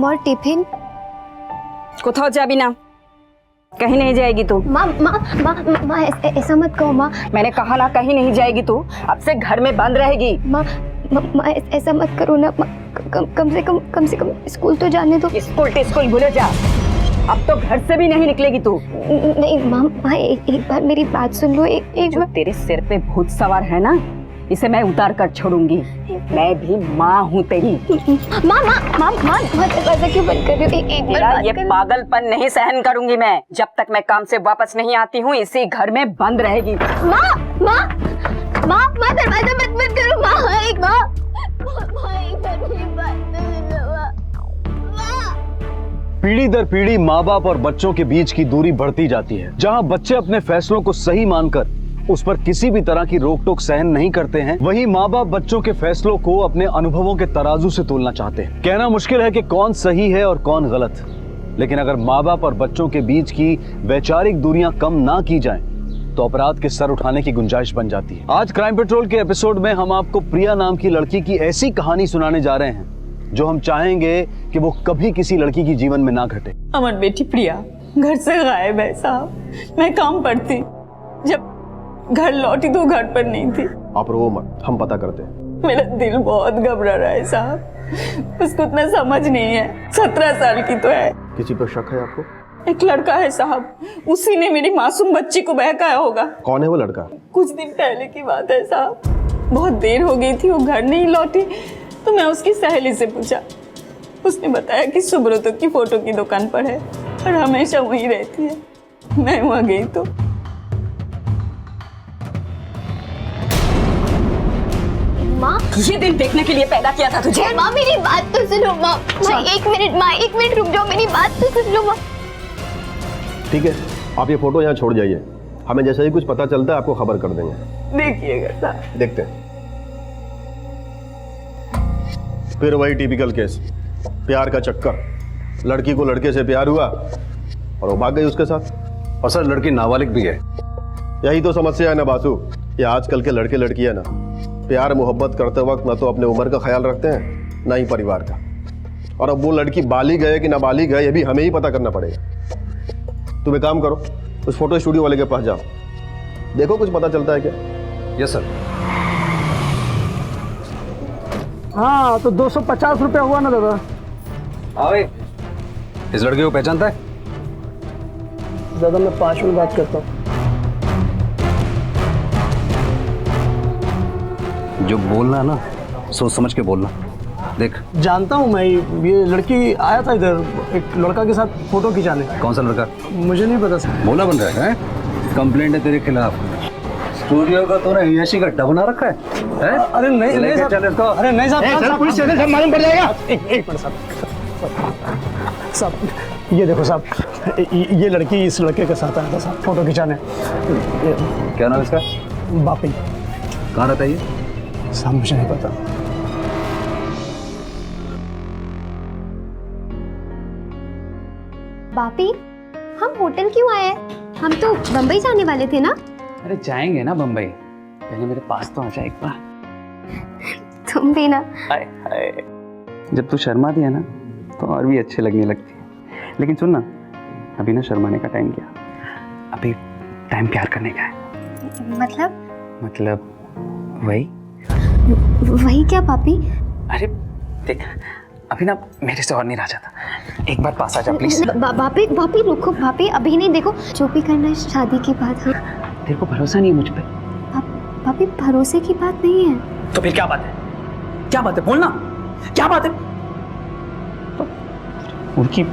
और टिफिन কোথাও যাবি না, कहीं नहीं जाएगी तू। माँ माँ माँ माँ ऐसा मत कहो माँ। मैंने कहा ना कहीं नहीं जाएगी तू, अब से घर में बंद रहेगी। माँ माँ ऐसा मत करो ना, कम से कम स्कूल तो जाने दो। स्कूल भूल जा, अब तो घर से भी नहीं निकलेगी तू। नहीं माँ एक बार मेरी बात सुन लो। एक जो तेरे सिर पे भूत सवार है ना, इसे मैं उतार कर छोड़ूंगी। मैं भी माँ हूँ तेरी। माँ दरवाजा क्यों बंद कर रही हो? एक बार बात ये पागलपन नहीं सहन करूंगी मैं। जब तक मैं काम से वापस नहीं आती हूँ इसी घर में बंद रहेगी। माँ दरवाजा बंद करो। माँ एक बार मेरी बात सुनो। पीढ़ी दर पीढ़ी माँ बाप और बच्चों के बीच की दूरी बढ़ती जाती है। जहाँ बच्चे अपने फैसलों को सही मानकर उस पर किसी भी तरह की रोक टोक सहन नहीं करते हैं, वहीं माँ बाप बच्चों के फैसलों को अपने अनुभवों के तराजू से तोलना चाहते हैं। कहना मुश्किल है कि कौन सही है और कौन गलत, लेकिन अगर माँ बाप और बच्चों के बीच की वैचारिक दूरियां कम ना की जाएं, तो अपराध के सर उठाने की गुंजाइश बन जाती है। आज क्राइम पेट्रोल के एपिसोड में हम आपको प्रिया नाम की लड़की की ऐसी कहानी सुनाने जा रहे हैं जो हम चाहेंगे कि वो कभी किसी लड़की की जीवन में ना घटे। हमारी बेटी प्रिया घर से गायब है साहब। मैं काम पर थी, जब घर लौटी तो घर पर नहीं थी। आप रो मत, हम पता करते हैं। मेरा दिल बहुत घबरा रहा है साहब, उसको इतना समझ नहीं है। 17 साल की तो है। किसी पर शक है आपको? एक लड़का है साहब, उसी ने मेरी मासूम बच्ची को बहकाया होगा। कौन है वो लड़का? कुछ दिन पहले की बात है साहब, बहुत देर हो गई थी, वो घर नहीं लौटी तो मैं उसकी सहेली से पूछा। उसने बताया कि सुब्रतो की फोटो की दुकान पर है और हमेशा वहीं रहती है। मैं वहाँ गई तो माँ, ये दिन देखने के लिए पैदा किया था तुझे। माँ मेरी बात तो सुनो। माँ एक मिनट रुक जाओ, मेरी बात तो सुन लो माँ। ठीक है, आप ये फोटो यहाँ छोड़ जाइए। हमें जैसे ही कुछ पता चलता है आपको खबर कर देंगे। देखिएगा साहब। देखते हैं। फिर वही टिपिकल केस, प्यार का चक्कर। लड़की को लड़के से प्यार हुआ और वो भाग गई उसके साथ। और सर लड़की नाबालिग भी है। यही तो समस्या है ना बासु, ये आजकल के लड़के लड़कियां ना प्यार मोहब्बत करते वक्त न तो अपने उम्र का ख्याल रखते हैं, ना ही परिवार का। और अब वो लड़की बालिग है कि नाबालिग है, ये भी हमें ही पता करना पड़ेगा। तुम एक काम करो, उस फोटो स्टूडियो वाले के पास जाओ, देखो कुछ पता चलता है क्या। Yes sir. हाँ तो 250 रुपया हुआ ना दादा। हाँ इस लड़के को पहचानता है? दादा मैं 5 मिनट बात करता हूँ। जो बोलना है ना सोच समझ के बोलना। देख जानता हूँ मैं, ये लड़की आया था इधर एक लड़का के साथ फोटो खिंचाने। कौन सा लड़का? मुझे नहीं पता सर। बोला बन रहा है? कंप्लेंट है तेरे खिलाफ। स्टूडियो का तूने हियाशी गड्ढा बना रखा है? अरे नहीं साहब, चल इसको। अरे नहीं साहब, पुलिस स्टेशन से मालूम पड़ जाएगा। एक मिनट साहब, ये देखो साहब, ये लड़की इस लड़के के साथ आया था साहब फोटो खिंचाने। क्या नाम इसका? बापी। कहाँ रहता है ये? साहब मुझे नहीं पता। बापी, हम होटल क्यों आए? हम तो बम्बई जाने वाले थे ना। अरे जाएंगे ना बम्बई, पहले मेरे पास तो आ जा एक बार। तुम भी ना। हाय हाय, जब तू शर्मा दिया ना तो और भी अच्छे लगने लगती है। लेकिन सुन ना, अभी ना शर्माने का टाइम क्या, अभी टाइम प्यार करने का है। मतलब वही क्या पापी? अरे देख, अभी ना मेरे से और नहीं रहा जाता, एक बार पास आ जा प्लीज। बापी रुको। बापी अभी नहीं, देखो जो भी करना है शादी के बाद। हाँ तेरे को भरोसा नहीं है मुझ पे? पापी भरोसे की बात नहीं है। तो फिर क्या बात है? क्या बात है, बोलना क्या बात है? उनकी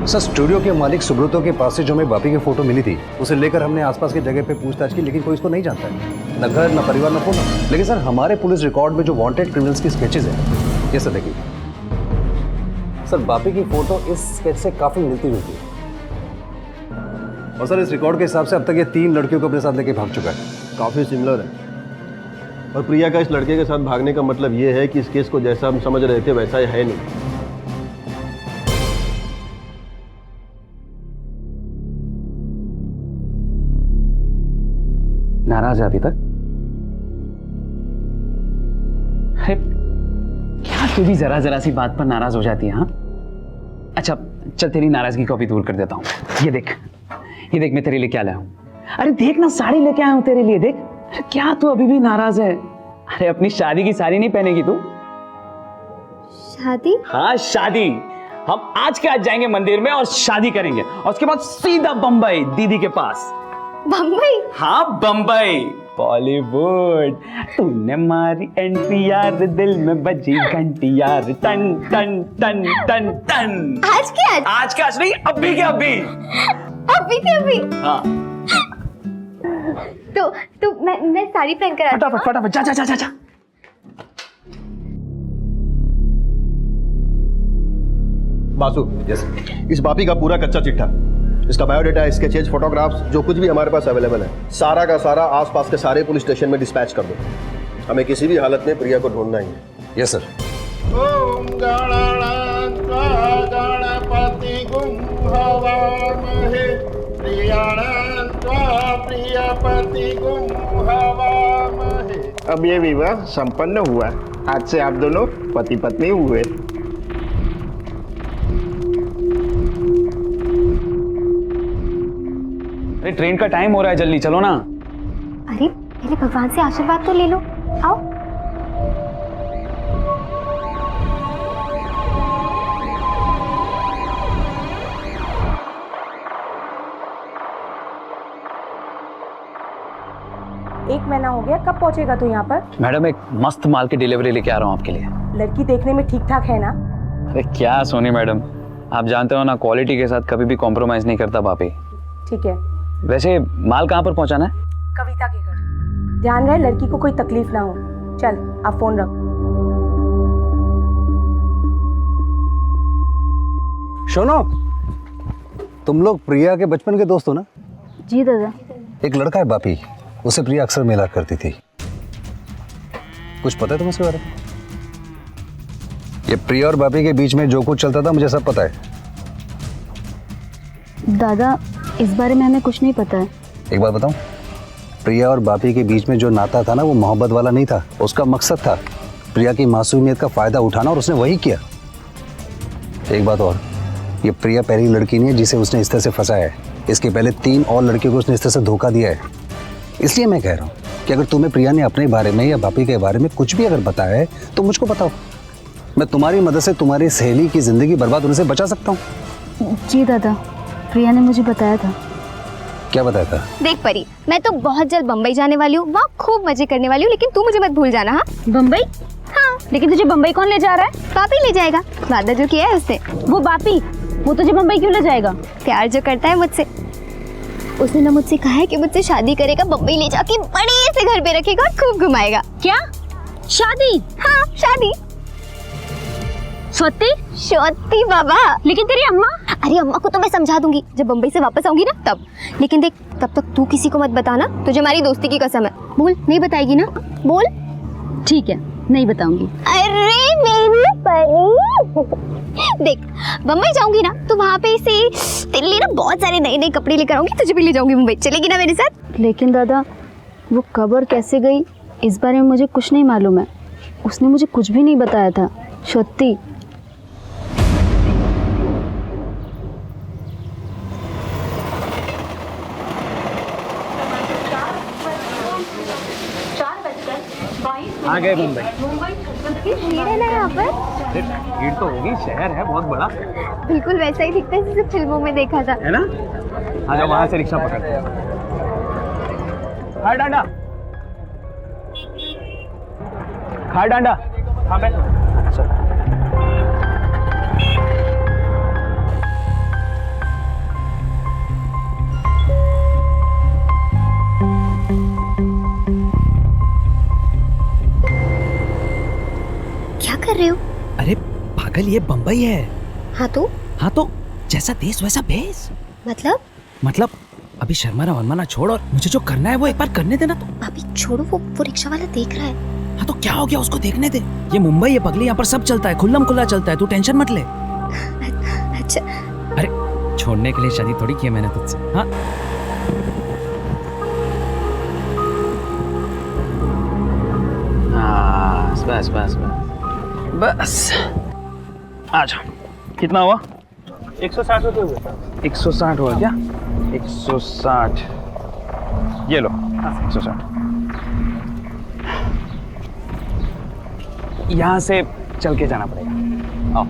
सर स्टूडियो के मालिक सुब्रतो के पास से जो हमें बापी की फोटो मिली थी, उसे लेकर हमने आसपास की जगह पे पूछताछ की, लेकिन कोई इसको नहीं जानता है, न घर न परिवार न फोन। लेकिन सर हमारे पुलिस रिकॉर्ड में जो वांटेड क्रिमिनल्स की स्केचेस हैं, ये सर देखिए सर, बापी की फोटो इस स्केच से काफी मिलती जुलती है। और सर इस रिकॉर्ड के हिसाब से अब तक ये 3 लड़कियों को अपने साथ लेके भाग चुका है। काफी सिमिलर है। और प्रिया का इस लड़के के साथ भागने का मतलब ये है कि इस केस को जैसा हम समझ रहे थे वैसा है नहीं। नाराज है अभी तक? अरे क्या तू भी जरा जरा सी बात पर नाराज हो जाती है? हाँ अच्छा चल तेरी नाराजगी को भी दूर कर देता हूँ। ये देख मैं तेरे लिए क्या लाया हूँ। अरे देख ना, साड़ी लेके आया हूँ तेरे लिए। देख अरे क्या तू अभी भी नाराज है? अरे अपनी शादी की साड़ी नहीं पहनेगी तू? शादी? हाँ शादी। हम आज के आज जाएंगे मंदिर में और शादी करेंगे और उसके बाद सीधा बम्बई दीदी के पास। बम्बई? हाँ बम्बई, बॉलीवुड। तूने मारी एंट्री यार, दिल में बजी घंटी यार, टन टन टन टन टन। आज के आज? आज के आज नहीं, अभी के अभी। अभी के अभी? हाँ तो मैं साड़ी पहन कर आती हूँ। फटाफट जा जा जा जा जा। बासु, इस बापी का पूरा कच्चा चिट्ठा, इसका बायोडाटा, स्केचेज, फोटोग्राफ्स, जो कुछ भी हमारे पास अवेलेबल है, सारा का सारा आसपास के सारे पुलिस स्टेशन में डिस्पैच कर दो। हमें किसी भी हालत में प्रिया को ढूंढना ही है। Yes sir. ओम गणानान्त्वा गणपतिगुं हवामहे प्रियाणान्त्वा प्रियपतिगुं हवामहे। अब ये विवाह संपन्न हुआ। आज से आप दोनों पति पत्नी हुए। अरे ट्रेन का टाइम हो रहा है, जल्दी चलो ना। अरे पहले भगवान से आशीर्वाद तो ले लो। आओ। एक महीना हो गया, कब पहुंचेगा तू यहाँ पर? मैडम एक मस्त माल की डिलीवरी लेके आ रहा हूँ आपके लिए। लड़की देखने में ठीक ठाक है ना? अरे क्या सोनी मैडम, आप जानते हो ना क्वालिटी के साथ कभी भी कॉम्प्रोमाइज नहीं करता भाभी। ठीक है। वैसे माल कहाँ पर पहुँचाना है? कविता के घर। ध्यान रहे लड़की को कोई तकलीफ ना हो। चल आप फोन रख। सुनो, तुम लोग प्रिया के बचपन के दोस्त हो ना? जी दादा। एक लड़का है बापी, उसे प्रिया अक्सर मिला करती थी। कुछ पता है तुम्हें इसके बारे में? ये प्रिया और बापी के बीच में जो कुछ चलता था मुझे सब पता है। दादा इस बारे में हमें कुछ नहीं पता है। एक बात बताऊं, प्रिया और बापी के बीच में जो नाता था ना, वो मोहब्बत वाला नहीं था। उसका मकसद था प्रिया की मासूमियत का फायदा उठाना, और उसने वही किया। एक बात और, ये प्रिया पहली लड़की नहीं है जिसे उसने इस तरह से फंसाया है। इसके पहले 3 और लड़कियों को उसने इस तरह से धोखा दिया है। इसलिए मैं कह रहा हूँ कि अगर तुम्हें प्रिया ने अपने बारे में या बापी के बारे में कुछ भी अगर बताया है तो मुझको बताओ। मैं तुम्हारी मदद से तुम्हारी सहेली की जिंदगी बर्बाद होने से बचा सकता हूँ। जी दादा, प्रिया ने मुझे बताया था। क्या बताया था? देख परी, मैं तो बहुत जल्द बम्बई जाने वाली हूँ, वहाँ खूब मजे करने वाली हूँ, लेकिन तू मुझे मत भूल जाना। हाँ बम्बई? हाँ। लेकिन तुझे बम्बई कौन ले जा रहा है? बापी ले जाएगा, वादा जो किया है उसने। वो बापी, वो तुझे बम्बई क्यों ले जाएगा? प्यार जो करता है मुझसे। उसने ना मुझसे कहा है कि मुझसे शादी करेगा, बम्बई ले जाके बड़े से घर पे रखेगा और खूब घुमाएगा। क्या शादी? हाँ शादी। सत्ती बाबा। लेकिन तेरी अम्मा? अरे अम्मा को तो मैं समझा दूंगी जब बम्बई से वापस आऊंगी ना तब। लेकिन देख, तब तक तू किसी को मत बताना, तुझे हमारी दोस्ती की कसम है। बोल, नहीं बताएगी ना? बोल। ठीक है, नहीं बताऊंगी। अरे मेरी परी, देख बम्बई जाऊंगी ना तो वहाँ पे से तेरे लिए ना बहुत सारे नए नए कपड़े लेकर आऊंगी, तुझे भी ले जाऊंगी मुंबई। चलेगी ना मेरे साथ? लेकिन दादा, वो कब और कैसे गई इस बारे में मुझे कुछ नहीं मालूम है। उसने मुझे कुछ भी नहीं बताया था। सत्ती। आ गए मुंबई। भीड़ है ना यहाँ पर? भीड़ तो होगी, शहर है बहुत बड़ा। बिल्कुल वैसा ही दिखता है जैसे फिल्मों में देखा था। है ना? आ जाओ, वहां से रिक्शा पकड़ते हैं। खार डांडा, खार डांडा। हाँ बैठ। क्या कर रहे हो? अरे पागल, ये बम्बई है। हाँ तो जैसा देश वैसा भेस। मतलब अभी शर्माना वरमाना छोड़ और मुझे जो करना है वो एक बार करने देना। तो अभी छोड़ो, वो रिक्शा वाला देख रहा है। हाँ तो क्या हो गया, उसको देखने दे। ये मुंबई है पगली, यहाँ पर सब चलता है, खुल्लम खुल्ला चलता है, तू टेंशन मत ले। अच्छा। अरे छोड़ने के लिए शादी थोड़ी की है मैंने तुझसे। हाँ बस बस बस बस आ जाओ। कितना हुआ? 160 रुपये हुए। 160 हुआ क्या? 160 ये लो। 160 यहाँ से चल के जाना पड़ेगा। आओ।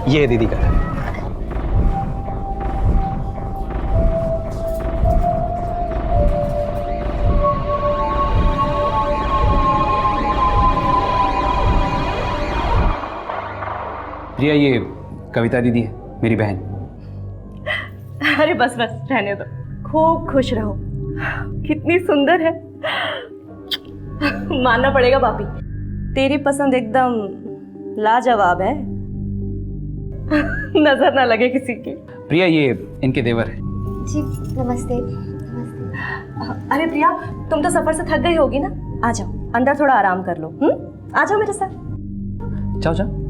ये दीदी का है। प्रिया, ये कविता दीदी है, मेरी बहन। अरे बस बस रहने दो, खूब खुश रहो। कितनी सुंदर है। मानना पड़ेगा बापी, तेरी पसंद एकदम लाजवाब है। नजर ना लगे किसी की। प्रिया, ये इनके देवर है। जी नमस्ते। अरे प्रिया, तुम तो सफर से थक गई होगी ना, आ जाओ अंदर थोड़ा आराम कर लो। आ जाओ मेरे साथ। जाओ जाओ।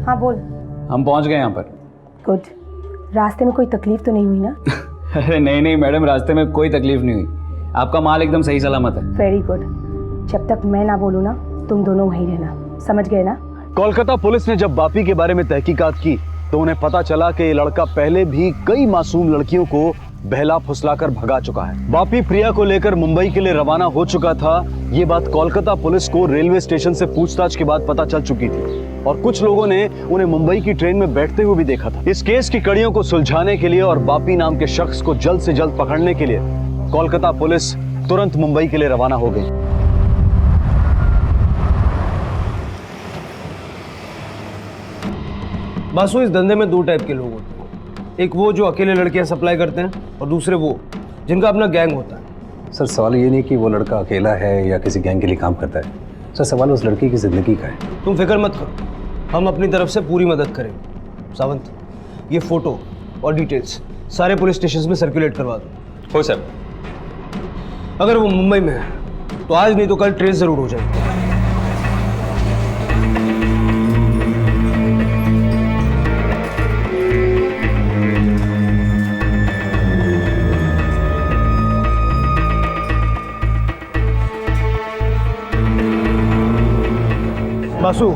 हाँ बोल। हम पहुंच गए यहाँ पर। गुड। रास्ते में कोई तकलीफ तो नहीं हुई ना? अरे नहीं नहीं मैडम, रास्ते में कोई तकलीफ नहीं हुई। आपका माल एकदम सही सलामत है। Very good. जब तक मैं ना बोलूँ ना, तुम दोनों वहीं रहना, समझ गए ना? कोलकाता पुलिस ने जब बापी के बारे में तहकीकात की तो उन्हें पता चला कि ये लड़का पहले भी कई मासूम लड़कियों को बहला फुसलाकर भगा चुका है। बापी प्रिया को लेकर मुंबई के लिए रवाना हो चुका था। ये बात कोलकाता पुलिस को रेलवे स्टेशन से पूछताछ के बाद पता चल चुकी थी और कुछ लोगों ने उन्हें मुंबई की ट्रेन में बैठते हुए भी देखा था। इस केस की कड़ियों को सुलझाने के लिए और बापी नाम के शख्स को जल्द से जल्द पकड़ने के लिए कोलकाता पुलिस तुरंत मुंबई के लिए रवाना हो गई। बासु, इस धंधे में दो टाइप के लोग होते हैं। एक वो जो अकेले लड़कियां सप्लाई करते हैं और दूसरे वो जिनका अपना गैंग होता है। सर, सवाल ये नहीं कि वो लड़का अकेला है या किसी गैंग के लिए काम करता है। सर, सवाल उस लड़की की जिंदगी का है। तुम फिक्र मत करो, हम अपनी तरफ से पूरी मदद करेंगे। सावंत, ये फोटो और डिटेल्स सारे पुलिस स्टेशन में सर्कुलेट करवा दो। हो सर। अगर वो मुंबई में है तो आज नहीं तो कल ट्रेस जरूर हो जाएगी। बासु,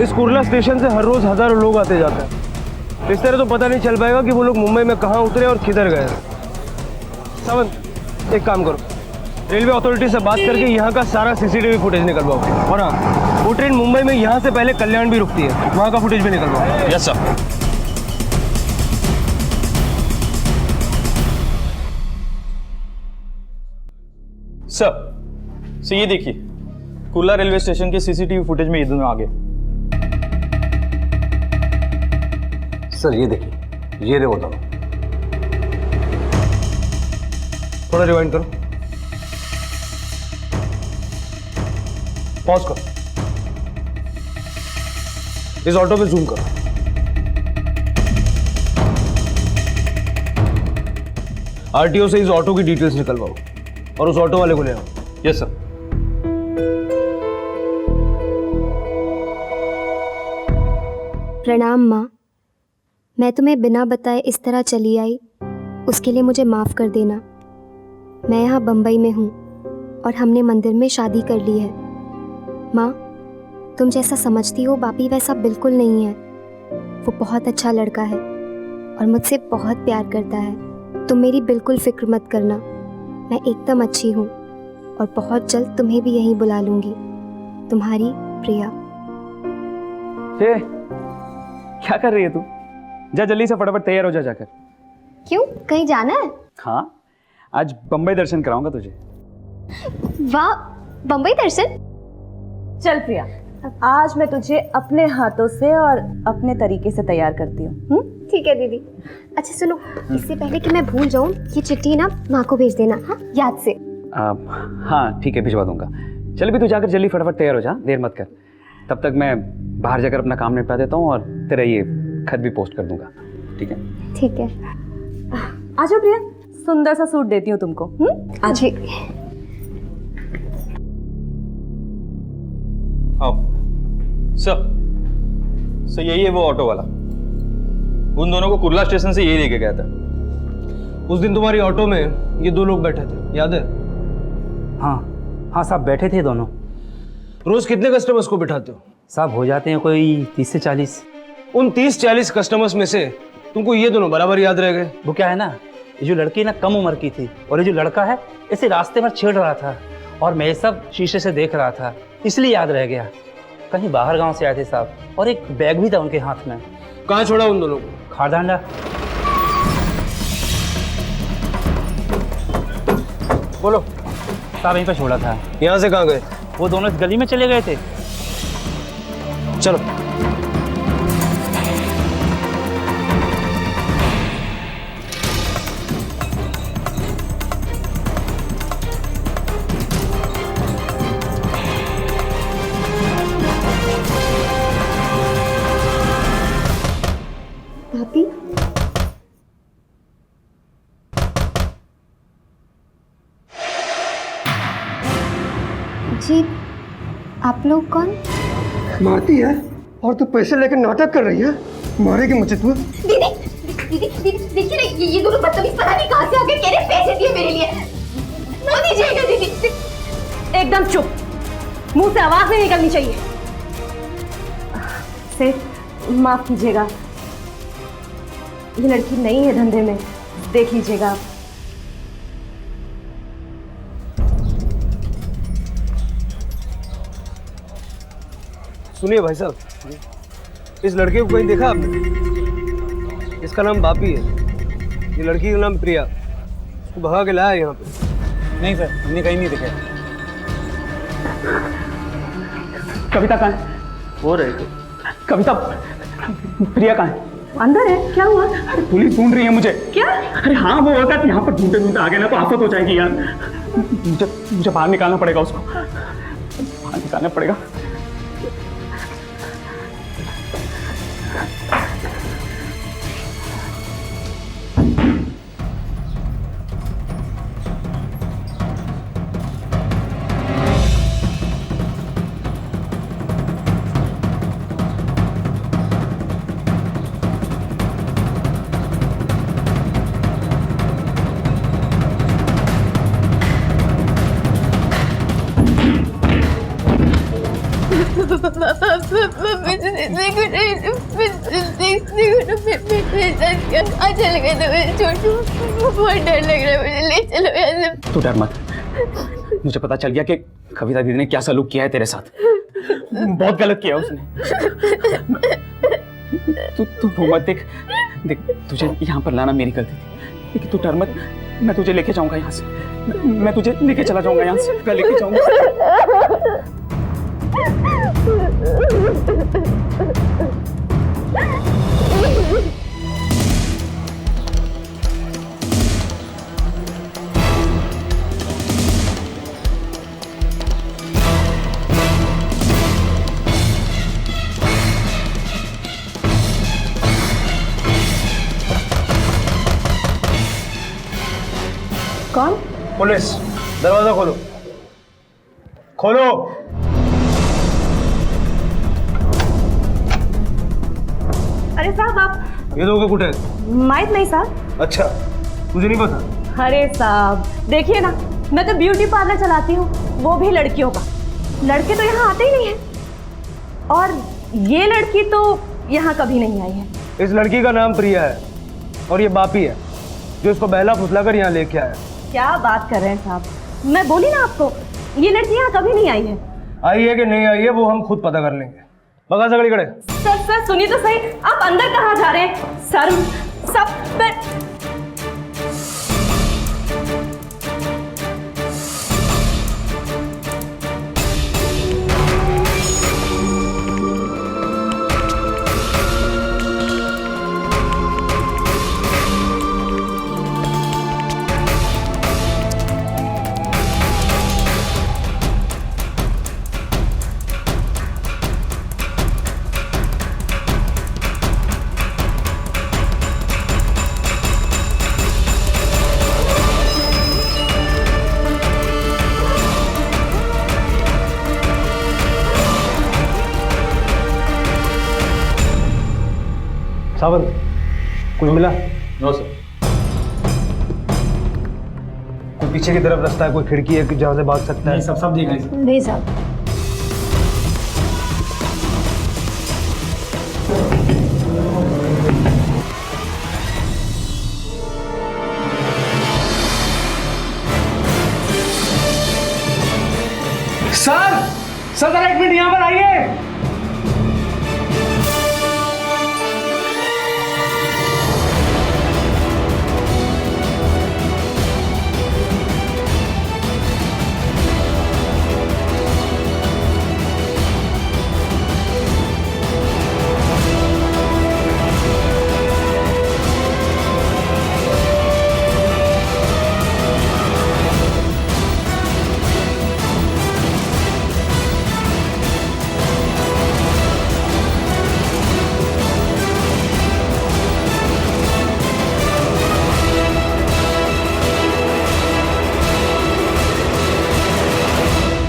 इस कुर्ला स्टेशन से हर रोज हजारों लोग आते जाते हैं। इस तरह तो पता नहीं चल पाएगा कि वो लोग मुंबई में कहाँ उतरे और किधर गए। सावंत, एक काम करो, रेलवे अथॉरिटी से बात करके यहाँ का सारा सीसीटीवी फुटेज निकलवाओ। और हाँ, वो ट्रेन मुंबई में यहाँ से पहले कल्याण भी रुकती है, वहाँ का फुटेज भी निकलवाओ। Yes sir. सर ये देखिए, कुर्ला रेलवे स्टेशन के सीसीटीवी फुटेज में ये दोनों आ गए। सर ये देखिए, ये रहे वो दोनों। थोड़ा रिवाइंड करो, पॉज करो, इस ऑटो पे जूम करो। आरटीओ से इस ऑटो की डिटेल्स निकलवाओ और उस ऑटो वाले को ले आओ। Yes sir. प्रणाम माँ, मैं तुम्हें बिना बताए इस तरह चली आई, उसके लिए मुझे माफ़ कर देना। मैं यहाँ बम्बई में हूँ और हमने मंदिर में शादी कर ली है। माँ, तुम जैसा समझती हो बापी वैसा बिल्कुल नहीं है। वो बहुत अच्छा लड़का है और मुझसे बहुत प्यार करता है। तुम मेरी बिल्कुल फिक्र मत करना, मैं एकदम अच्छी हूँ और बहुत जल्द तुम्हें भी यहीं बुला लूँगी। तुम्हारी प्रिया। क्या कर रही है तू? जा जल्दी से फटाफट तैयार हो जा जाकर। क्यों, कहीं जाना है? हाँ, आज बम्बई दर्शन कराऊंगा तुझे। वाह, बम्बई दर्शन? चल प्रिया, आज मैं तुझे अपने हाथों से और अपने तरीके से तैयार करती हूँ। ठीक है दीदी। अच्छा सुनो, इससे पहले कि मैं भूल जाऊँ, ये चिट्ठी ना माँ को भेज देना, हाँ याद से। हाँ ठीक है, भिजवा दूंगा। चल भी तू जाकर जल्दी फटाफट तैयार हो जा, देर मत कर। तब तक मैं बाहर जाकर अपना काम निपटा देता हूँ और तेरा ये खत भी पोस्ट कर दूंगा। ठीक है? ठीक है। आ जाओ प्रिया, सुंदर सा सूट देती हूँ तुमको। जी हाँ सर यही है वो ऑटो वाला। उन दोनों को कुर्ला स्टेशन से यही लेके गया था। उस दिन तुम्हारी ऑटो में ये 2 लोग बैठे थे, याद है? हाँ साहब, बैठे थे दोनों। रोज कितने कस्टमर्स को बिठाते हो? साहब हो जाते हैं कोई 30 से 40। उन 30-40 कस्टमर्स में से तुमको ये दोनों बराबर याद रह गए? वो क्या है ना, ये जो लड़की ना कम उम्र की थी और ये जो लड़का है इसे रास्ते में छेड़ रहा था और मैं ये सब शीशे से देख रहा था, इसलिए याद रह गया। कहीं बाहर गांव से आए थे साहब, और एक बैग भी था उनके हाथ में। कहाँ छोड़ा उन दोनों को? खारदांडा। बोलो। साहब यहीं पे छोड़ा था। यहाँ से कहाँ गए? वो दोनों इस गली में चले गए थे। चलो। भाभी जी, आप लोग कौन? मारती है और तू पैसे लेकर नाटक कर रही है। मारेगी मुझे तू। दीदी दीदी दीदी देखिए ना, ये दोनों बदतमीज पता नहीं कहाँ से आ गए, कह रहे पैसे दिए मेरे लिए। ना दीजिएगा दीदी। एकदम चुप, मुंह से आवाज नहीं निकलनी चाहिए। सेठ माफ कीजिएगा, ये लड़की नई है धंधे में, देख लीजिएगा। सुनिए भाई साहब, इस लड़के को कहीं देखा आपने? इसका नाम बापी है, ये लड़की का नाम प्रिया। उसको भगा के लाया यहाँ पे। नहीं सर, हमने कहीं नहीं देखा। कविता कहाँ है? हो रहे थे। कविता, प्रिया कहाँ है? अंदर है, क्या हुआ? अरे पुलिस ढूंढ रही है मुझे। क्या? अरे हाँ, वो होता है यहाँ पर ढूंढते ढूंढते आ गए ना तो आफत हो जाएगी यार। मुझे बाहर निकालना पड़ेगा उसको, बाहर निकालना पड़ेगा। डर लग रहा है मुझे, ले चलो यहाँ से। तू डर मत, मुझे पता चल गया कि कविता दीदी ने क्या सलूक किया है तेरे साथ। बहुत गलत किया उसने। तू रो मत। देख तुझे यहाँ पर लाना मेरी गलती थी, लेकिन तू डर मत, मैं तुझे लेके जाऊंगा यहाँ से। मैं तुझे लेके चला जाऊंगा यहाँ से, मैं लेके जाऊंगा। कौन? पुलिस, दरवाजा खोलो, खोलो। अरे साहब आप ये दोगे कुठे? माहित नहीं साहब। अच्छा, तुझे नहीं पता? अरे साहब देखिए ना, मैं तो ब्यूटी पार्लर चलाती हूँ, वो भी लड़कियों का। लड़के तो यहाँ आते ही नहीं है, और ये लड़की तो यहाँ कभी नहीं आई है। इस लड़की का नाम प्रिया है और ये बापी है जो इसको बहला फुसला कर यहाँ लेके आया। क्या बात कर रहे हैं साहब, मैं बोली ना आपको, ये लड़की यहाँ कभी नहीं आई है। आई है कि नहीं आई है वो हम खुद पता कर लेंगे। बगा सगड़ी कड़े। सर सुनिए तो सही, आप अंदर कहाँ जा रहे हैं? सर सब मैं... सावंत, कुछ मिला? No sir. कोई पीछे की तरफ रास्ता है, कोई खिड़की है कि जहाँ से भाग सकता है? सब देख लीजिए। नहीं साहब। सर जरा 1 मिनट यहाँ पर आइए।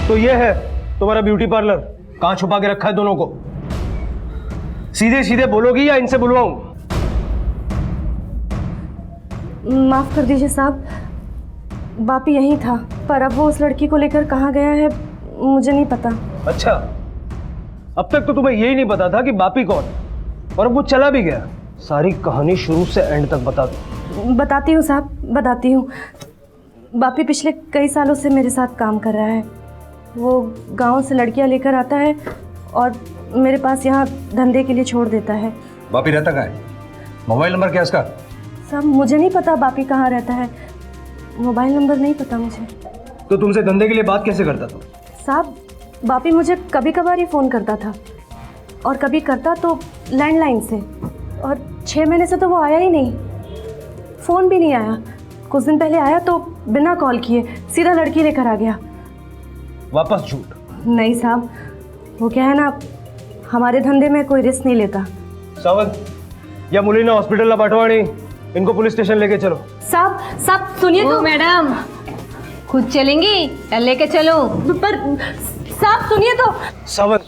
तो ये है तुम्हारा ब्यूटी पार्लर। कहाँ छुपा के रखा है दोनों को? सीधे सीधे बोलोगी या इनसे बुलवाऊं? माफ कर दीजिए साहब, बापी यहीं था, पर अब वो उस लड़की को लेकर कहाँ गया है मुझे नहीं पता। अच्छा, अब तक तो तुम्हें यही नहीं पता था कि बापी कौन, और अब वो चला भी गया। सारी कहानी शुरू से एंड तक बता दो। बताती हूँ साहब, बताती हूँ। बापी पिछले कई सालों से मेरे साथ काम कर रहा है। वो गांव से लड़कियां लेकर आता है और मेरे पास यहाँ धंधे के लिए छोड़ देता है। बापी रहता कहाँ है? मोबाइल नंबर क्या है उसका? साहब मुझे नहीं पता बापी कहाँ रहता है, मोबाइल नंबर नहीं पता मुझे। तो तुमसे धंधे के लिए बात कैसे करता था? साहब बापी मुझे कभी कभार ही फ़ोन करता था, और कभी करता तो लैंडलाइन से, और 6 महीने से तो वो आया ही नहीं, फ़ोन भी नहीं आया। कुछ दिन पहले आया तो बिना कॉल किए सीधा लड़की लेकर आ गया। वापस झूठ? नहीं साहब, वो क्या है ना, हमारे धंधे में कोई रिस्क नहीं लेता। सावंत, या मुलीना हॉस्पिटलला पाठवाणी, इनको पुलिस स्टेशन लेके चलो। साहब सुनिए तो। मैडम खुद चलेंगी या लेके चलो? पर साहब सुनिए तो। सावंत,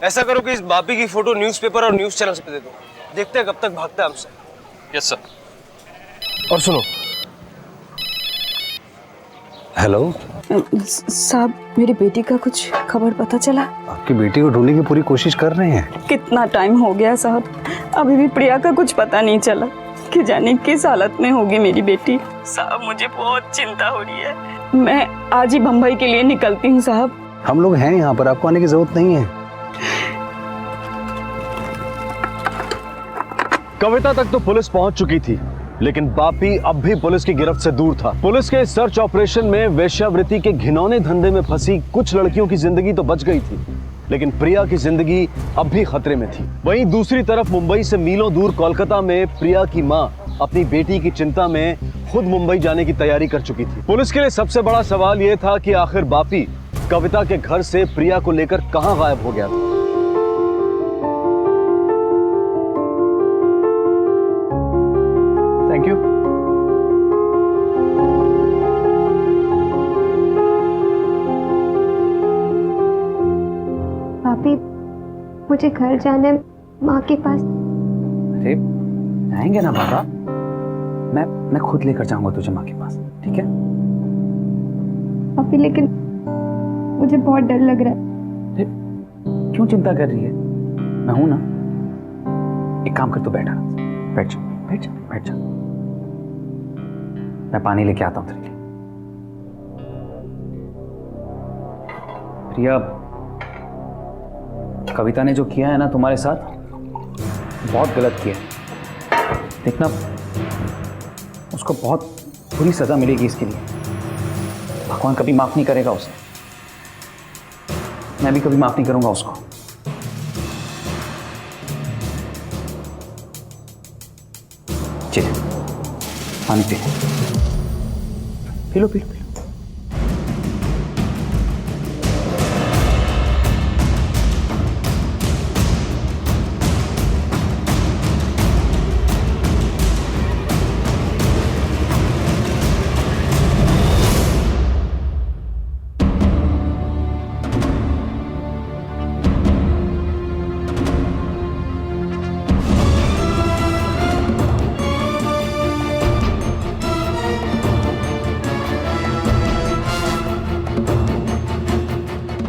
ऐसा करो कि इस बापी की फोटो न्यूज़पेपर और न्यूज़ चैनल पे दे दो, देखते हैं कब तक भागता है हमसे। Yes sir. और सुनो। हेलो साहब, मेरी बेटी का कुछ खबर पता चला? आपकी बेटी को ढूंढने की पूरी कोशिश कर रहे हैं। कितना टाइम हो गया साहब, अभी भी प्रिया का कुछ पता नहीं चला कि जाने किस हालत में होगी मेरी बेटी। साहब मुझे बहुत चिंता हो रही है। मैं आज ही बम्बई के लिए निकलती हूँ साहब। हम लोग हैं यहाँ पर, आपको आने की जरूरत नहीं है। कविता तक तो पुलिस पहुंच चुकी थी, लेकिन बापी अब भी पुलिस की गिरफ्त से दूर था। पुलिस के सर्च ऑपरेशन में वेश्यावृत्ति के घिनौने धंधे में फंसी कुछ लड़कियों की जिंदगी तो बच गई थी, लेकिन प्रिया की जिंदगी अब भी खतरे में थी। वहीं दूसरी तरफ मुंबई से मीलों दूर कोलकाता में प्रिया की मां अपनी बेटी की चिंता में खुद मुंबई जाने की तैयारी कर चुकी थी। पुलिस के लिए सबसे बड़ा सवाल यह था कि आखिर बापी कविता के घर से प्रिया को लेकर कहां गायब हो गया था। Thank you. पापी मुझे घर जाना है, माँ के पास। अरे आएंगे ना बाबा, मैं खुद लेकर जाऊंगा तुझे माँ के पास, ठीक है? पापी लेकिन मुझे बहुत डर लग रहा है। अरे क्यों चिंता कर रही है? मैं हूं ना। एक काम कर, तू बैठ जा, बैठ जा, बैठ जा। मैं पानी लेके आता हूं तेरे लिए। प्रिया, कविता ने जो किया है ना तुम्हारे साथ, बहुत गलत किया है। देखना, उसको बहुत बुरी सजा मिलेगी इसके लिए। भगवान कभी माफ नहीं करेगा उसे, मैं भी कभी माफ नहीं करूंगा उसको। चलिए पानी P low, P low, P low.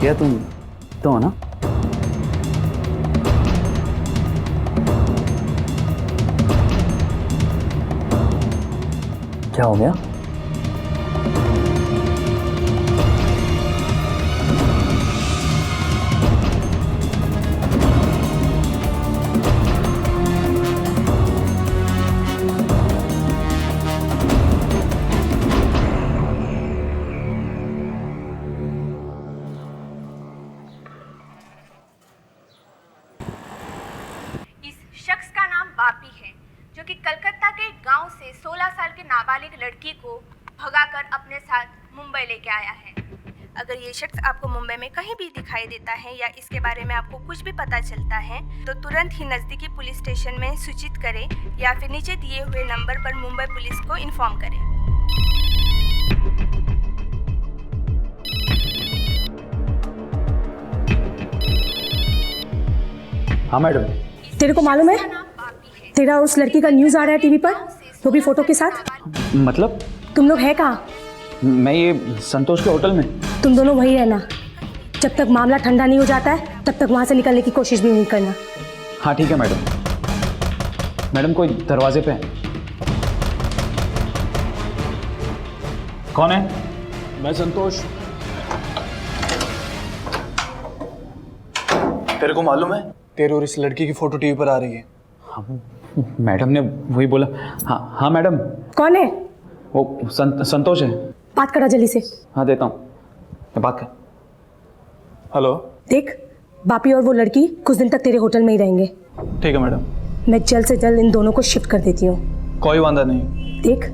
प्रिया तुम तो हो ना? क्या हो गया? शख्स का नाम बापी है, जो कि कलकत्ता के गांव से 16 साल के नाबालिग लड़की को भगाकर अपने साथ मुंबई लेके आया है। अगर ये शख्स आपको मुंबई में कहीं भी दिखाई देता है या इसके बारे में आपको कुछ भी पता चलता है तो तुरंत ही नज़दीकी पुलिस स्टेशन में सूचित करें या फिर नीचे दिए हुए नंबर पर मुंबई पुलिस को इन्फॉर्म करें। हाँ मैडम। तेरे को मालूम है तेरा उस लड़की का न्यूज़ आ रहा है टीवी पर, वो भी फोटो के साथ। मतलब? तुम लोग है कहाँ? मैं ये संतोष के होटल में। तुम दोनों वही रहना, जब तक मामला ठंडा नहीं हो जाता है तब तक वहाँ से निकलने की कोशिश भी नहीं करना। हाँ ठीक है मैडम। मैडम कोई दरवाजे पे है। कौन है? मैं संतोष। तेरे को मालूम है तेरे और इस लड़की की फोटो टीवी पर आ रही है। हाँ, मैडम ने वही बोला। हाँ हाँ मैडम। कौन है? वो संतोष है। बात करा जल्दी से। हाँ देता हूँ, बात कर। हेलो। देख, बापी और वो लड़की कुछ दिन तक तेरे होटल में ही रहेंगे। ठीक है मैडम। मैं जल्द से जल्द इन दोनों को शिफ्ट कर देती हूँ। कोई वादा नहीं। देख,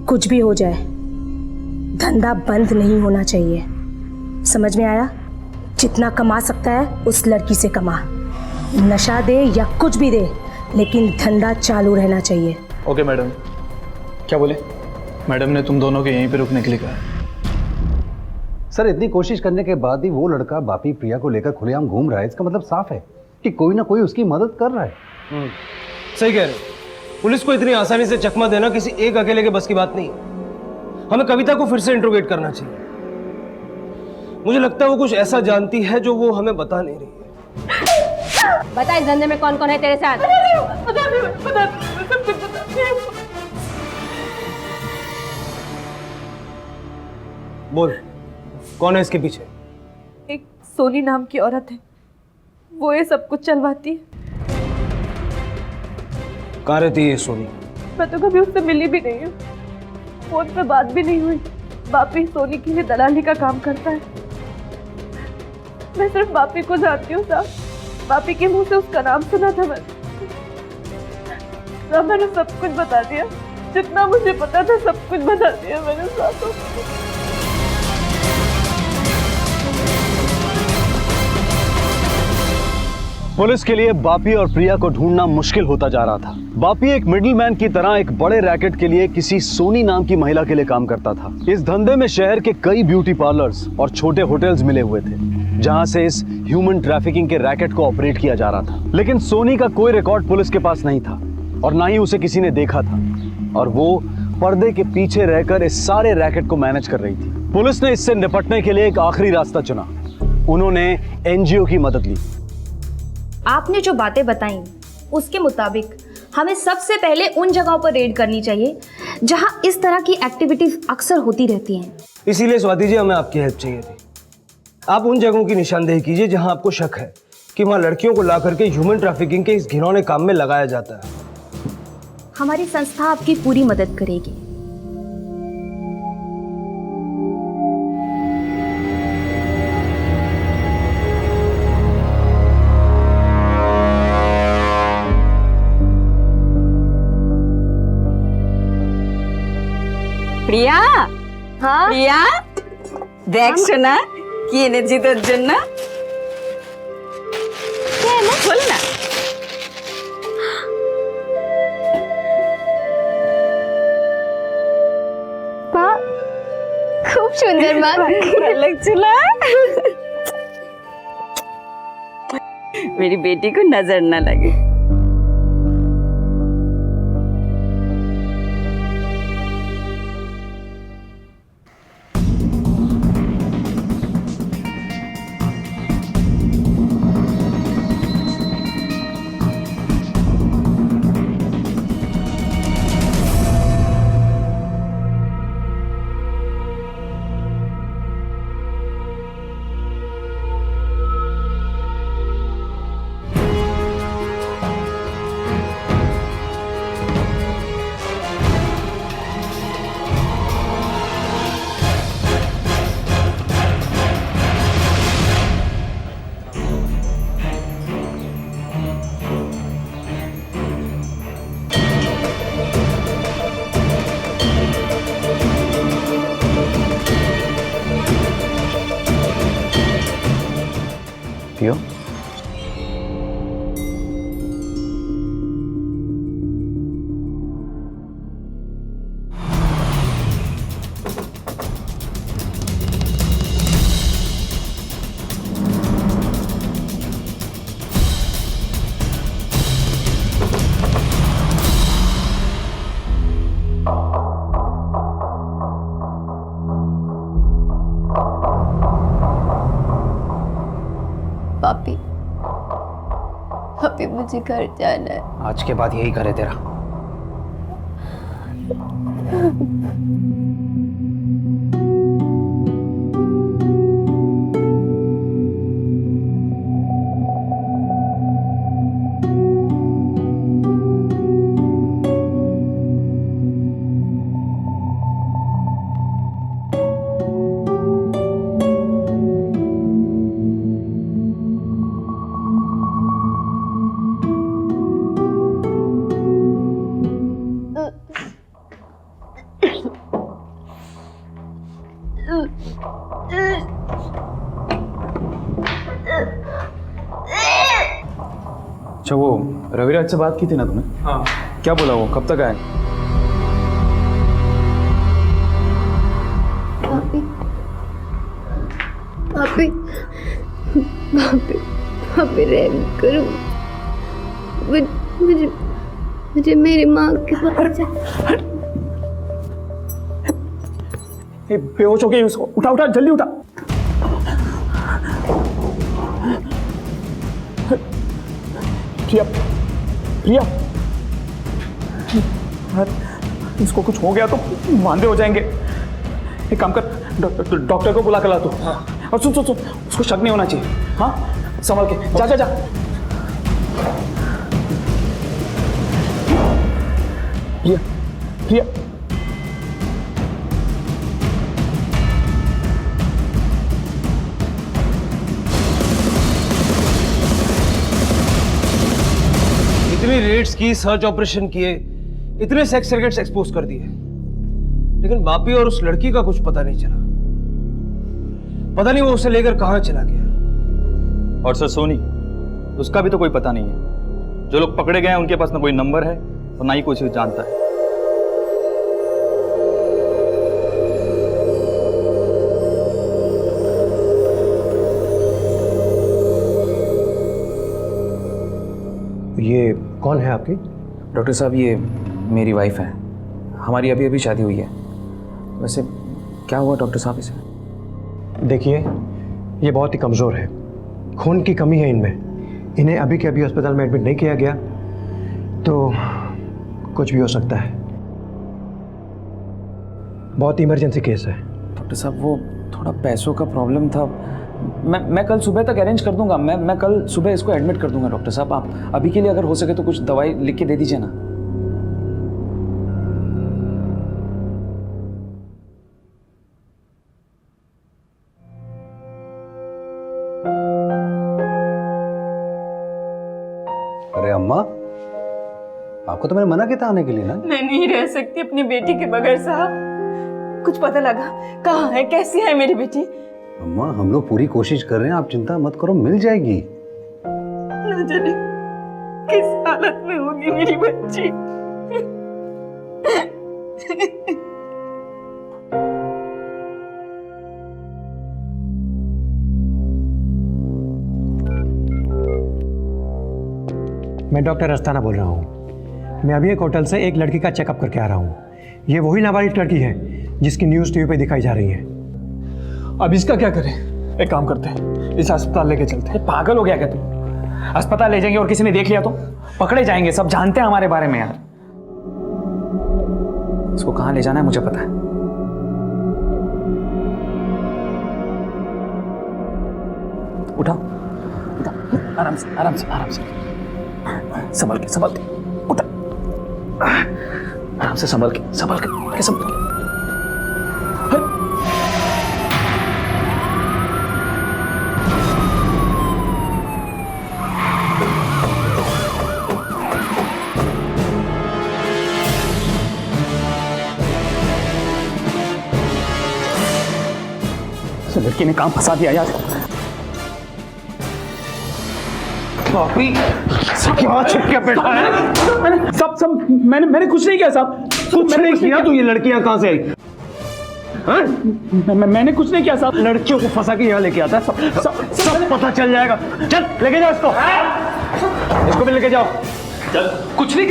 कुछ भी हो जाए धंधा बंद नहीं होना चाहिए, समझ में आया? जितना कमा सकता है उस लड़की से कमा, नशा दे या कुछ भी दे, लेकिन धंधा चालू रहना चाहिए। Okay madam. क्या बोले? मैडम ने तुम दोनों के यहीं पे रुकने के लिए कहा। सर इतनी कोशिश करने के बाद भी वो लड़का बापी प्रिया को लेकर खुलेआम घूम रहा है, इसका मतलब साफ है कि कोई ना कोई उसकी मदद कर रहा है। सही कह रहे हो। पुलिस को इतनी आसानी से चकमा देना किसी एक अकेले के बस की बात नहीं। हमें कविता को फिर से इंट्रोगेट करना चाहिए। मुझे लगता है वो कुछ ऐसा जानती है जो वो हमें बता नहीं रही है। बता, इस धंधे में कौन कौन है तेरे साथ? बोल, कौन है इसके पीछे? एक सोनी नाम की औरत है, वो ये सब कुछ चलवाती है। कहाँ रहती है ये सोनी? मैं तो कभी उससे मिली भी नहीं हूँ, फोन पे बात भी नहीं हुई। बापी सोनी के लिए दलाली का काम करता है। मैं सिर्फ बापी को जानती हूँ साहब, बापी के मुंह से उसका नाम सुना था मैंने सब कुछ बता दिया, जितना मुझे पता था सब कुछ बता दिया मैंने साहब। पुलिस के लिए बापी और प्रिया को ढूंढना मुश्किल होता जा रहा था। बापी एक मिडिलमैन की तरह एक बड़े रैकेट के लिए किसी सोनी नाम की महिला के लिए काम करता था। इस धंधे में शहर के कई ब्यूटी पार्लर्स और छोटे होटल्स मिले हुए थे, जहां से इस ह्यूमन ट्रैफिकिंग के रैकेट को ऑपरेट किया जा रहा था। लेकिन सोनी का कोई रिकॉर्ड पुलिस के पास नहीं था और ना ही उसे किसी ने देखा था, और वो पर्दे के पीछे रहकर इस सारे रैकेट को मैनेज कर रही थी। पुलिस ने इससे निपटने के लिए एक आखिरी रास्ता चुना। उन्होंने एनजीओ की मदद ली। आपने जो बातें बताई उसके मुताबिक हमें सबसे पहले उन जगहों पर रेड करनी चाहिए जहां इस तरह की एक्टिविटीज अक्सर होती रहती हैं। इसीलिए स्वाति जी, हमें आपकी हेल्प चाहिए थी। आप उन जगहों की निशानदेही कीजिए जहां आपको शक है कि वहां लड़कियों को ला करके ह्यूमन ट्रैफिकिंग के इस घिनौने काम में लगाया जाता है। हमारी संस्था आपकी पूरी मदद करेगी। প্রিয়া, हाँ প্রিয়া দেখ শোনা কি এনেছি তোর জন্য। বল না। खूब सुंदर माँ। ভালো লাগছিল। मेरी बेटी को नजर ना लगे। पियो। पापी, पापी मुझे घर जाना है। आज के बाद यही करे तेरा। अच्छा, वो रविराज से बात की थी ना तुमने? हाँ। क्या बोला वो, कब तक आए? पापी, पापी, पापी, पापी रहम करो। मुझे मुझे मेरी माँ के पास बेहोश हो गई उसको, उठा उठा जल्दी उठा। प्रिया, प्रिया, इसको कुछ हो गया तो वांदे हो जाएंगे। एक काम कर, डॉक्टर को बुला कर ला तू। और सुन सुन सुन, उसको शक नहीं होना चाहिए। हाँ, संभल के जा जा जा। प्रिया, प्रिया, इतनी रेड्स की, सर्च ऑपरेशन किए, इतने सेक्स सर्किट्स एक्सपोज कर दिए, लेकिन बापी और उस लड़की का कुछ पता नहीं चला। पता नहीं वो उसे लेकर कहां चला गया। और सर सोनी, उसका भी तो कोई पता नहीं है। जो लोग पकड़े गए हैं उनके पास ना कोई नंबर है और ना ही कोई चीज जानता है। ये कौन है आपकी? डॉक्टर साहब, ये मेरी वाइफ है। हमारी अभी अभी शादी हुई है। वैसे क्या हुआ डॉक्टर साहब इसे? देखिए, ये बहुत ही कमज़ोर है, खून की कमी है इनमें। इन्हें अभी के अभी अस्पताल में एडमिट नहीं किया गया तो कुछ भी हो सकता है। बहुत इमरजेंसी केस है। डॉक्टर साहब, वो थोड़ा पैसों का प्रॉब्लम था। मैं कल सुबह तक अरेंज कर दूंगा। मैं कल सुबह इसको एडमिट कर दूंगा। डॉक्टर साहब, आप अभी के लिए अगर हो सके तो कुछ दवाई लिख के दे दीजिए ना। अरे अम्मा, आपको तो मैंने मना किया था आने के लिए ना। मैं नहीं रह सकती अपनी बेटी के बगैर साहब। कुछ पता लगा कहाँ है, कैसी है मेरी बेटी? अम्मा, हम लोग पूरी कोशिश कर रहे हैं, आप चिंता मत करो, मिल जाएगी। ना जाने किस हालत में होगी मेरी बच्ची। मैं डॉक्टर अस्ताना बोल रहा हूँ। मैं अभी एक होटल से एक लड़की का चेकअप करके आ रहा हूँ। ये वही नाबालिग लड़की है जिसकी न्यूज़ टीवी पे दिखाई जा रही है। अब इसका क्या करें? एक काम करते हैं, इस अस्पताल लेके चलते हैं। पागल हो गया क्या तुम? अस्पताल ले जाएंगे और किसी ने देख लिया तो पकड़े जाएंगे। सब जानते हैं हमारे बारे में यार। इसको कहाँ ले जाना है मुझे पता है। उठाओ, उठाओ, आराम से, आराम से, आराम से, संभल के, संभल के, उठा, आराम से, संभल के, संभल के, संभल के। लड़की ने काम फंसा दिया यार। पापी क्या छिपके बैठा है? मैंने कुछ नहीं किया साहब। कुछ नहीं किया तो ये लड़कियां कहां से आई? हाँ? मैंने कुछ नहीं किया साहब। लड़कियों को फंसा के यहाँ लेके आता है। सब पता चल जाएगा। चल लेके जाओ इसको भी लेके जाओ। चल कुछ नहीं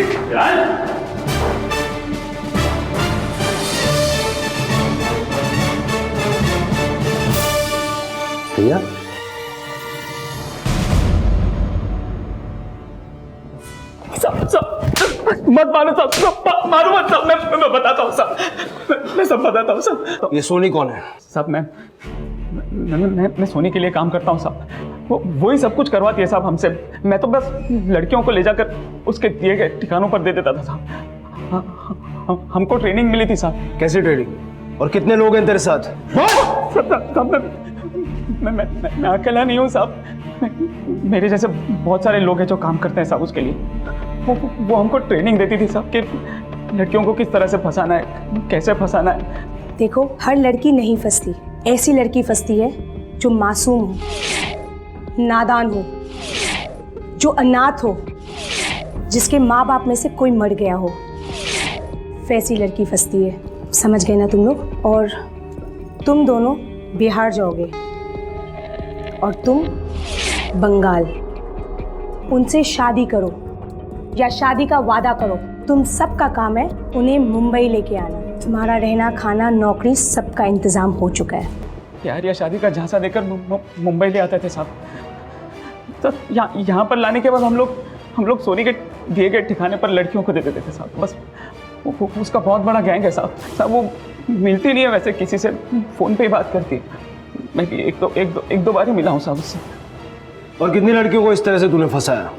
प्रिया, मत मारो साहब, मारो मत साहब। मैं बताता हूँ साहब, मैं सब बताता हूँ साहब। ये सोनी कौन है? साहब मैं सोनी के लिए काम करता हूँ साहब। वो ही सब कुछ करवाती है साहब हमसे। मैं तो बस लड़कियों को ले जाकर उसके दिए गए ठिकानों पर दे देता था साहब। हमको ट्रेनिंग मिली थी साहब। कैसी ट्रेनिंग? और कितने लोग हैं तेरे साथ? मैं अकेला नहीं हूँ साहब। मेरे जैसे बहुत सारे लोग हैं जो काम करते हैं साहब उसके लिए। वो हमको ट्रेनिंग देती थी साहब कि लड़कियों को किस तरह से फंसाना है, कैसे फंसाना है। देखो, हर लड़की नहीं फंसती। ऐसी लड़की फंसती है जो मासूम हो, नादान हो, जो अनाथ हो, जिसके माँ बाप में से कोई मर गया हो, वैसी लड़की फंसती है। समझ गए ना तुम लोग? और तुम दोनों बिहार जाओगे और तुम बंगाल। उनसे शादी करो या शादी का वादा करो। तुम सबका काम है उन्हें मुंबई लेके आना। तुम्हारा रहना, खाना, नौकरी सबका इंतजाम हो चुका है। प्यार या शादी का झांसा देकर मुंबई ले आते थे साहब। तो यहाँ पर लाने के बाद हम लोग सोनी के दिए गए ठिकाने पर लड़कियों को दे देते थे साहब। बस उसका बहुत बड़ा गैंग है साहब। वो मिलती नहीं है वैसे किसी से, फ़ोन पे ही बात करती है। मैं भी एक दो बार ही मिला हूँ साहब उससे। और कितनी लड़कियों को इस तरह से तूने फंसाया?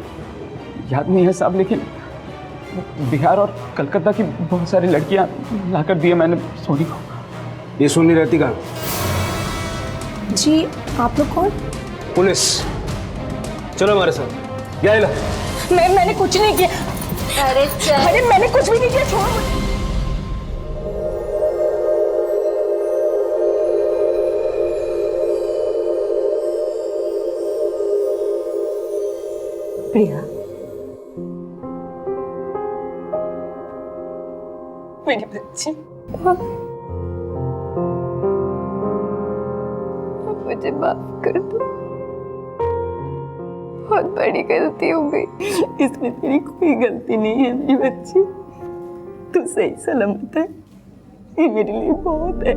याद नहीं है साहब, लेकिन बिहार और कलकत्ता की बहुत सारी लड़कियाँ लाकर दिए मैंने सोनी को। ये सोनी रहती कहाँ? जी, आप लोग कौन? पुलिस। चलो हमारे साथ। क्या मैंने कुछ नहीं किया। अरे मैंने कुछ भी नहीं किया, छोड़ो मुझे। प्रिया, मेरी बच्ची, मुझे माफ कर दो। बहुत बड़ी गलती हो गई। इसमें तेरी कोई गलती नहीं है मेरी बच्ची। तू सही सलामत है, ये मेरे लिए बहुत है।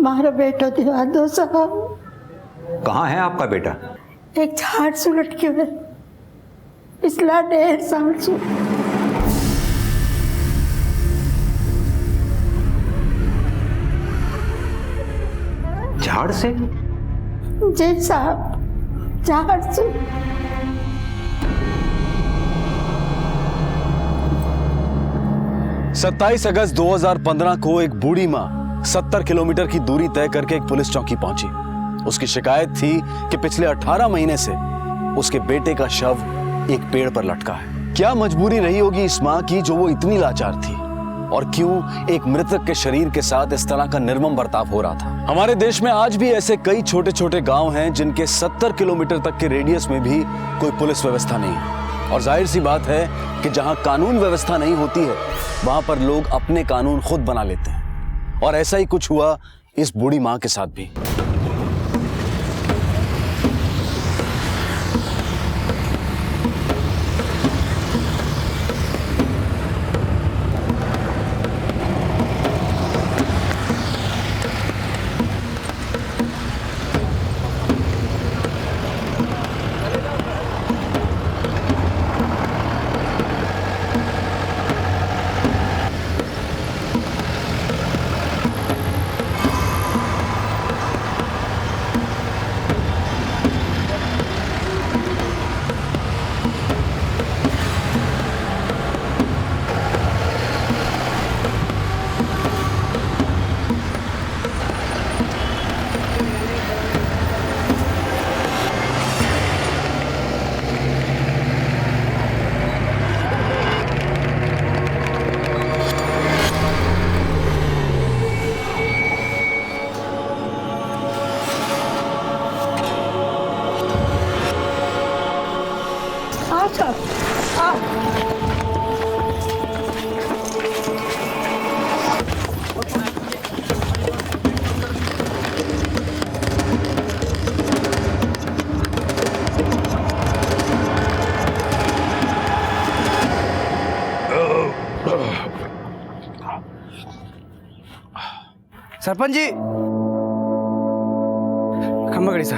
मारो बेटो दिवा दो साहब। कहाँ है आपका बेटा? एक झाड़ से लटके हुए पिछला 1.5 साल से। झाड़ से? जी साहब, झाड़ से। 27 अगस्त 2015 को एक बूढ़ी माँ 70 किलोमीटर की दूरी तय करके एक पुलिस चौकी पहुंची। उसकी शिकायत थी कि पिछले 18 महीने से उसके बेटे का शव एक पेड़ पर लटका है। क्या मजबूरी रही होगी इस माँ की जो वो इतनी लाचार थी, और क्यों एक मृतक के शरीर के साथ इस तरह का निर्मम बर्ताव हो रहा था। हमारे देश में आज भी ऐसे कई छोटे छोटे गांव हैं जिनके 70 किलोमीटर तक के रेडियस में भी कोई पुलिस व्यवस्था नहीं है। और जाहिर सी बात है कि जहां कानून व्यवस्था नहीं होती है वहां पर लोग अपने कानून खुद बना लेते हैं। और ऐसा ही कुछ हुआ इस बूढ़ी मां के साथ भी। सरपंच जी, खम्बा गड़ी सा।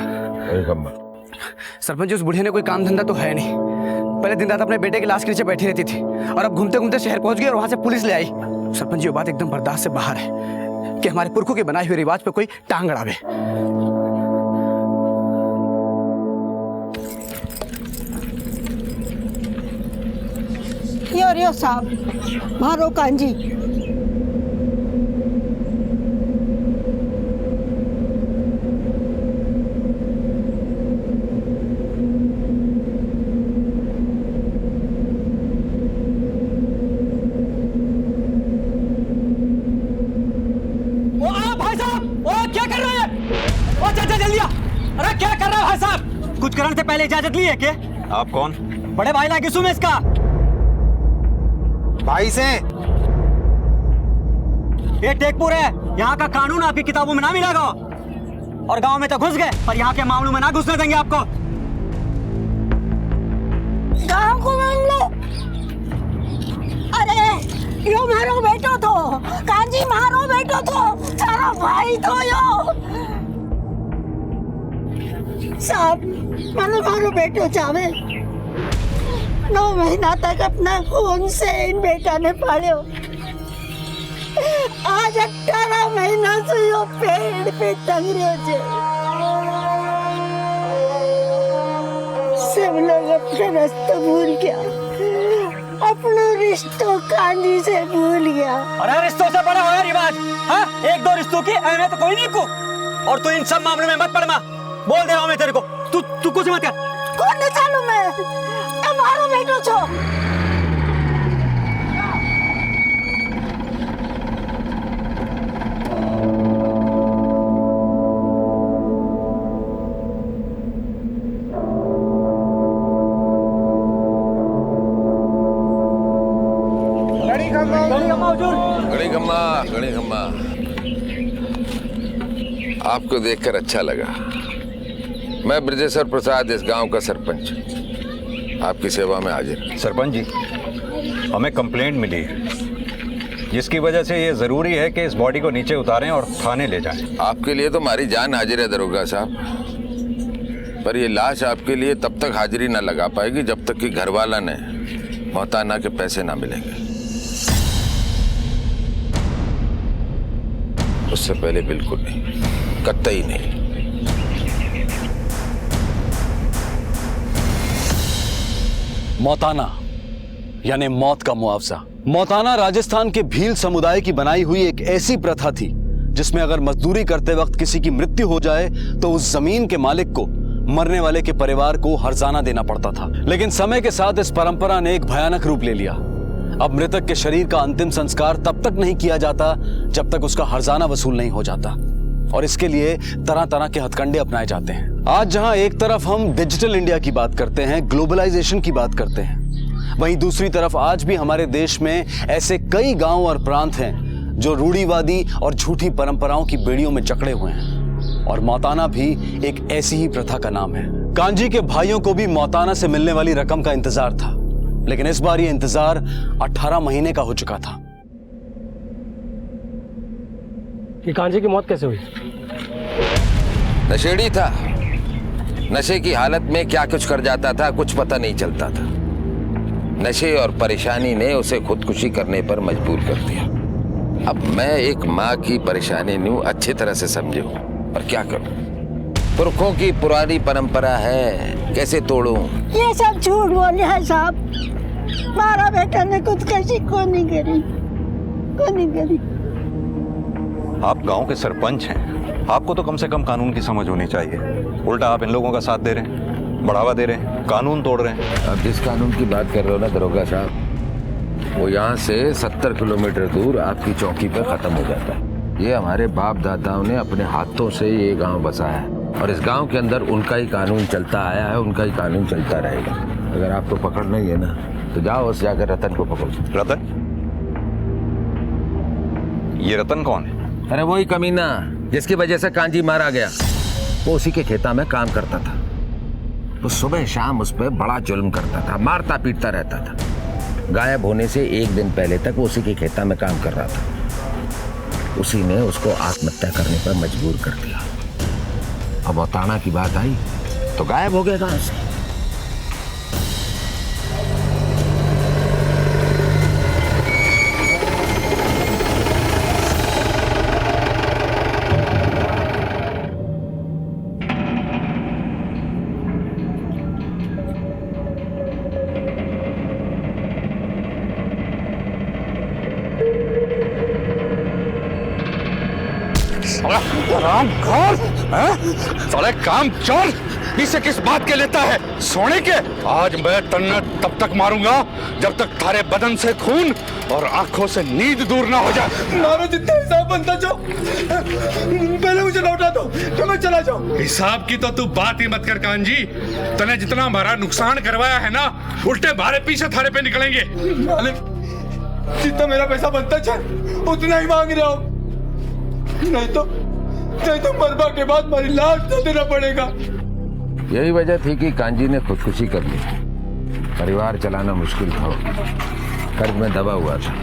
खम्बा। सरपंच जी, उस बुढ़िया ने कोई काम धंधा तो है नहीं। पहले दिन रात अपने बेटे की लाश के नीचे बैठी रहती थी और अब घूमते घूमते शहर पहुंच गई और वहां से पुलिस ले आई। सरपंच जी, वो बात एकदम बर्दाश्त से बाहर है कि हमारे पुरखों के बनाए हुए रिवाज पे कोई टांग अड़ावे। यो साहब, मारो कांजी। कुछ करने से पहले इजाजत ली है क्या? आप कौन? बड़े भाई लागे सुन इसका भाई से। ये टेकपुर है, यहाँ का कानून आपकी किताबों में ना मिलेगा। और गांव में तो घुस गए पर यहाँ के मामलों में ना घुसने देंगे आपको। गांव को मान लो। अरे यो मारो बेटो तो, कांजी मारो बेटो तो, सारा भाई तो यो। साहब, मारो बेटो चावे। 9 महीना तक अपना खून से इन बेटा ने पालो। आज 18 महीना से यो पेड़ पे टंग रहे थे। सब लोग अपना रास्ता भूल गया, अपना रिश्तों कांजी से भूल गया। अरे रिश्तों से बड़ा होया रिवाज, हाँ? 1-2 रिश्तों की अहमियत तो कोई नहीं को। और तू इन सब मामलों में मत पड़ मां। बोल दे रहा हूं मैं तेरे को, तू कुछ मत कर। कौन न चालू मैं? मारो बेटो छो। गणी खम्मा, आपको देखकर अच्छा लगा। मैं ब्रजेश्वर प्रसाद, इस गांव का सरपंच, आपकी सेवा में हाजिर। सरपंच जी, हमें कंप्लेंट मिली है। जिसकी वजह से ये जरूरी है कि इस बॉडी को नीचे उतारें और थाने ले जाएं। आपके लिए तो हमारी जान हाजिर है दरोगा साहब, पर ये लाश आपके लिए तब तक हाजिरी ना लगा पाएगी जब तक कि घरवाला ने मोहताना के पैसे ना मिलेंगे। उससे पहले बिल्कुल नहीं, कतई नहीं। मौताना यानी मौत का मुआवजा। मौताना राजस्थान के भील समुदाय की बनाई हुई एक ऐसी प्रथा थी जिसमें अगर मजदूरी करते वक्त किसी की मृत्यु हो जाए तो उस जमीन के मालिक को मरने वाले के परिवार को हर्जाना देना पड़ता था। लेकिन समय के साथ इस परंपरा ने एक भयानक रूप ले लिया। अब मृतक के शरीर का अंतिम संस्कार तब तक नहीं किया जाता जब तक उसका हर्जाना वसूल नहीं हो जाता, और इसके लिए तरह तरह के हथकंडे अपनाए जाते हैं। आज जहां एक तरफ हम डिजिटल इंडिया की बात करते हैं, ग्लोबलाइजेशन की बात करते हैं, वहीं दूसरी तरफ आज भी हमारे देश में ऐसे कई गांव और प्रांत हैं जो रूढ़िवादी और झूठी परंपराओं की बेड़ियों में जकड़े हुए हैं, और मौताना भी एक ऐसी ही प्रथा का नाम है। कांजी के भाइयों को भी मौताना से मिलने वाली रकम का इंतजार था, लेकिन इस बार ये इंतजार 18 महीने का हो चुका था। कि कांजी की मौत कैसे हुई? नशेड़ी था, नशे की हालत में क्या कुछ कर जाता था कुछ पता नहीं चलता था। नशे और परेशानी ने उसे खुदकुशी करने पर मजबूर कर दिया। अब मैं एक माँ की परेशानी न्यू अच्छी तरह से समझू, पर क्या करूं? पुरखों की पुरानी परंपरा है, कैसे तोड़ूं? ये सब झूठ बोले हैं साहब। हमारा बेटा ने खुदकुशी को नहीं करी। आप गांव के सरपंच हैं, आपको तो कम से कम कानून की समझ होनी चाहिए। उल्टा आप इन लोगों का साथ दे रहे हैं, बढ़ावा दे रहे हैं, कानून तोड़ रहे हैं। अब जिस कानून की बात कर रहे हो ना दरोगा साहब, वो यहाँ से 70 किलोमीटर दूर आपकी चौकी पर खत्म हो जाता है। ये हमारे बाप दादाओं ने अपने हाथों से ये गांव बसाया है, और इस गांव के अंदर उनका ही कानून चलता आया है, उनका ही कानून चलता रहेगा। अगर आपको पकड़ना ही है ना तो जाओ उस जाकर रतन को पकड़ो। रतन? ये रतन कौन है? अरे वही कमीना जिसकी वजह से कांजी मारा गया। वो उसी के खेता में काम करता था। वो सुबह शाम उस पर बड़ा जुल्म करता था, मारता पीटता रहता था। गायब होने से एक दिन पहले तक वो उसी के खेता में काम कर रहा था। उसी ने उसको आत्महत्या करने पर मजबूर कर दिया। अब मौताना की बात आई तो गायब हो गया गांव से। साले काम चोर पीछे किस बात के लेता है? सोने के? आज मैं तन्ने तब तक मारूंगा जब तक थारे बदन से खून और आंखों से नींद दूर ना हो जाए। मारो जितना हिसाब बनता जाओ, पहले मुझे लौटा दो तो मैं चला जाऊं। हिसाब की तो तू बात ही मत कर कांजी। तने जितना हमारा नुकसान करवाया है ना, उल्टे भारे पीछे थारे पे निकलेंगे। मालिक, जितना मेरा पैसा बनता चल उतना ही मांग रहा हूं, नहीं तो मरबा के बाद मेरी लाश तो देना पड़ेगा। यही वजह थी कि कांजी ने खुदकुशी कर ली। परिवार चलाना मुश्किल था, कर्ज में दबा हुआ था,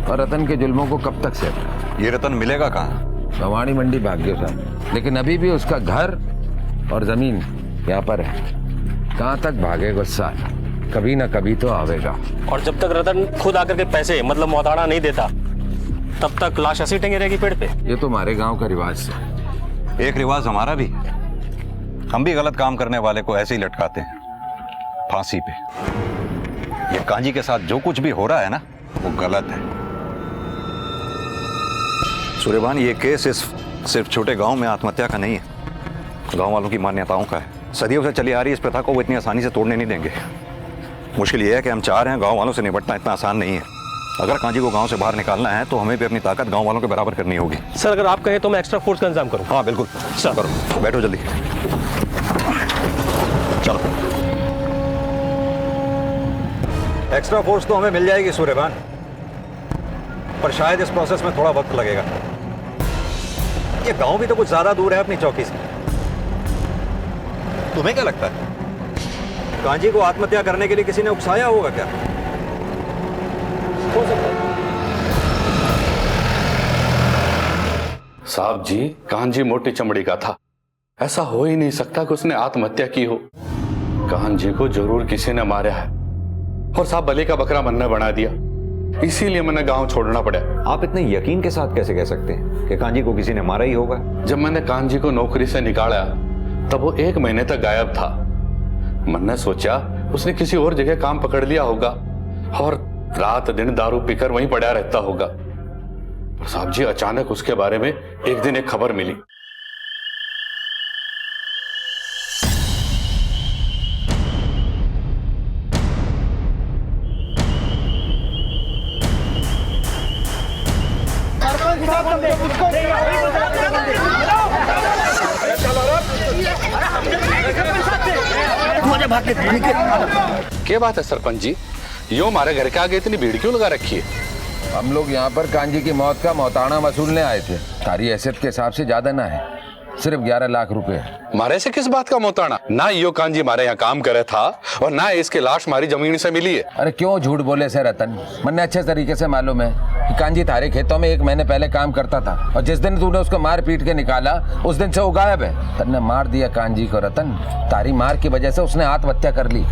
और रतन के जुल्मों को कब तक सहता। ये रतन मिलेगा कहाँ? भवानी मंडी भाग गया था, लेकिन अभी भी उसका घर और जमीन यहाँ पर है। कहाँ तक भागेगा साल, कभी ना कभी तो आवेगा। और जब तक रतन खुद आकर के पैसे मतलब मौताना नहीं देता तब तक लाश ऐसी टंगी रहेगी पेड़ पे। ये तो हमारे गांव का रिवाज है। एक रिवाज हमारा भी, हम भी गलत काम करने वाले को ऐसे ही लटकाते हैं फांसी पे। ये कांजी के साथ जो कुछ भी हो रहा है ना, वो गलत है। सूर्यभान, ये केस सिर्फ छोटे गांव में आत्महत्या का नहीं है, गांव वालों की मान्यताओं का है। सदियों से चली आ रही इस प्रथा को वो इतनी आसानी से तोड़ने नहीं देंगे। मुश्किल ये है कि हम चाह रहे हैं, गांव वालों से निपटना इतना आसान नहीं है। अगर कांजी को गांव से बाहर निकालना है तो हमें भी अपनी ताकत गांव वालों के बराबर करनी होगी। सर, अगर आप कहें तो मैं एक्स्ट्रा फोर्स का इंतजाम करूं। हाँ बिल्कुल सर, करो। बैठो जल्दी, चलो। एक्स्ट्रा फोर्स तो हमें मिल जाएगी सूर्यभान, पर शायद इस प्रोसेस में थोड़ा वक्त लगेगा। ये गांव भी तो कुछ ज्यादा दूर है अपनी चौकी से। तुम्हें क्या लगता है, कांजी को आत्महत्या करने के लिए किसी ने उकसाया होगा क्या? हो सकता है। साहब जी, कान्जी मोटी चमड़ी का था। ऐसा हो ही नहीं सकता कि उसने आत्महत्या की हो। कान्जी को जरूर किसी ने मारा है और साहब बलि का बकरा मन्ना बना दिया, इसीलिए मैंने गांव छोड़ना पड़ा। आप इतने यकीन के साथ कैसे कह सकते हैं कि कान्जी को किसी ने मारा ही होगा? जब मैंने कान्जी को नौकरी से निकाला तब वो 1 महीने तक गायब था। मैंने सोचा उसने किसी और जगह काम पकड़ लिया होगा और रात दिन दारू पीकर वहीं पड़ा रहता होगा। पर साहब जी, अचानक उसके बारे में एक दिन एक खबर मिली। क्या बात है सरपंच जी, यूं हमारे घर के आगे इतनी भीड़ क्यों लगा रखी है? हम लोग यहाँ पर कांजी की मौत का मौताना वसूलने आए थे। तारी हैसियत के हिसाब से ज्यादा ना है, सिर्फ 11 लाख रुपए। मारे से किस बात का मौताना? ना यो कांजी हमारे यहाँ काम करे था और ना इसकी लाश हमारी जमीन से मिली है। अरे क्यों झूठ बोले से रतन, मैंने अच्छे तरीके से मालूम है कि कांजी तारे खेतों में 1 महीने पहले काम करता था और जिस दिन तूने उसको मार पीट के निकाला उस दिन से वो गायब है। तन्ने मार दिया कांजी को रतन, तारी मार की वजह से उसने आत्महत्या कर ली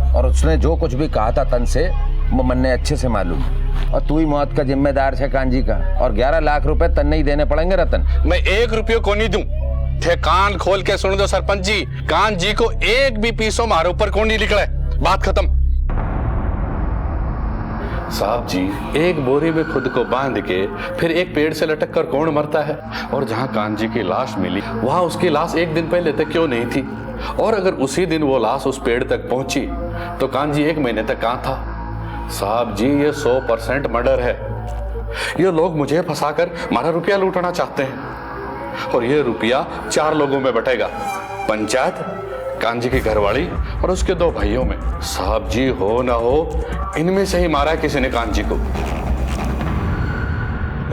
और उसने जो कुछ भी कहा था तन से वो मन्ने अच्छे से मालूम। और तू ही मौत का जिम्मेदार है कांजी का, और 11 लाख रुपए तन्ने ही देने पड़ेंगे रतन। मैं 1 रुपये को नहीं दूं। थे कान खोल के सुन दो सरपंच जी, कांजी को 1 भी पीसो मारे ऊपर कौन नहीं निकले, बात खत्म। साहब जी, एक बोरी में खुद को बांध के फिर एक पेड़ से लटक कर कौन मरता है? और जहां कांजी की लाश मिली वहां उसकी लाश 1 दिन पहले तक क्यों नहीं थी? और अगर उसी दिन वो लाश उस पेड़ तक पहुंची तो कांजी 1 महीने तक कहां था? साहब जी, ये 100% मर्डर है। ये लोग मुझे फंसाकर हमारा रुपया लूटना चाहते हैं और ये रुपया 4 लोगों में बटेगा, पंचायत, कांजी की घरवाली और उसके 2 भाइयों में। साहब जी, हो ना हो इनमें से ही मारा किसी ने कांजी को।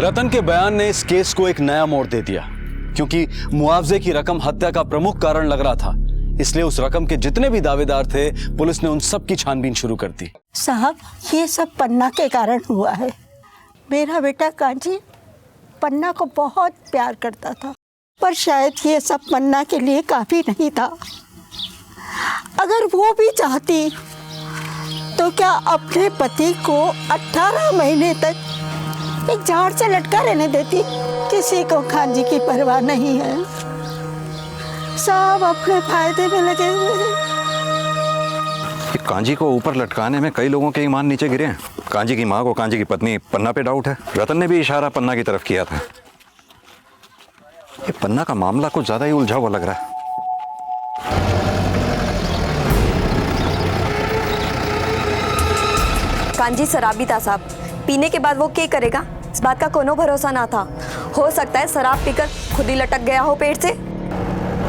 रतन के बयान ने इस केस को एक नया मोड़ दे दिया, क्योंकि मुआवजे की रकम हत्या का प्रमुख कारण लग रहा था। इसलिए उस रकम के जितने भी दावेदार थे, पुलिस ने उन सब की छानबीन शुरू कर दी। साहब, ये सब पन्ना के कारण हुआ है। मेरा बेटा कांजी पन्ना को बहुत प्यार करता था, पर शायद ये सब पन्ना के लिए काफी नहीं था। अगर वो भी चाहती तो क्या अपने पति को 18 महीने तक एक झाड़ से लटका रहने देती? किसी को कांजी की परवाह नहीं है, सब अपने फायदे में लगे हुए हैं। कांजी को ऊपर लटकाने में कई लोगों के ईमान नीचे गिरे हैं। कांजी की माँ को कांजी की पत्नी पन्ना पे डाउट है। रतन ने भी इशारा पन्ना की तरफ किया था। ये पन्ना का मामला कुछ ज्यादा ही उलझा हुआ लग रहा है। कांजी शराबी था साहब, पीने के बाद वो क्या करेगा इस बात का कोनो भरोसा ना था। हो सकता है शराब पीकर खुद ही लटक गया हो पेड़ से।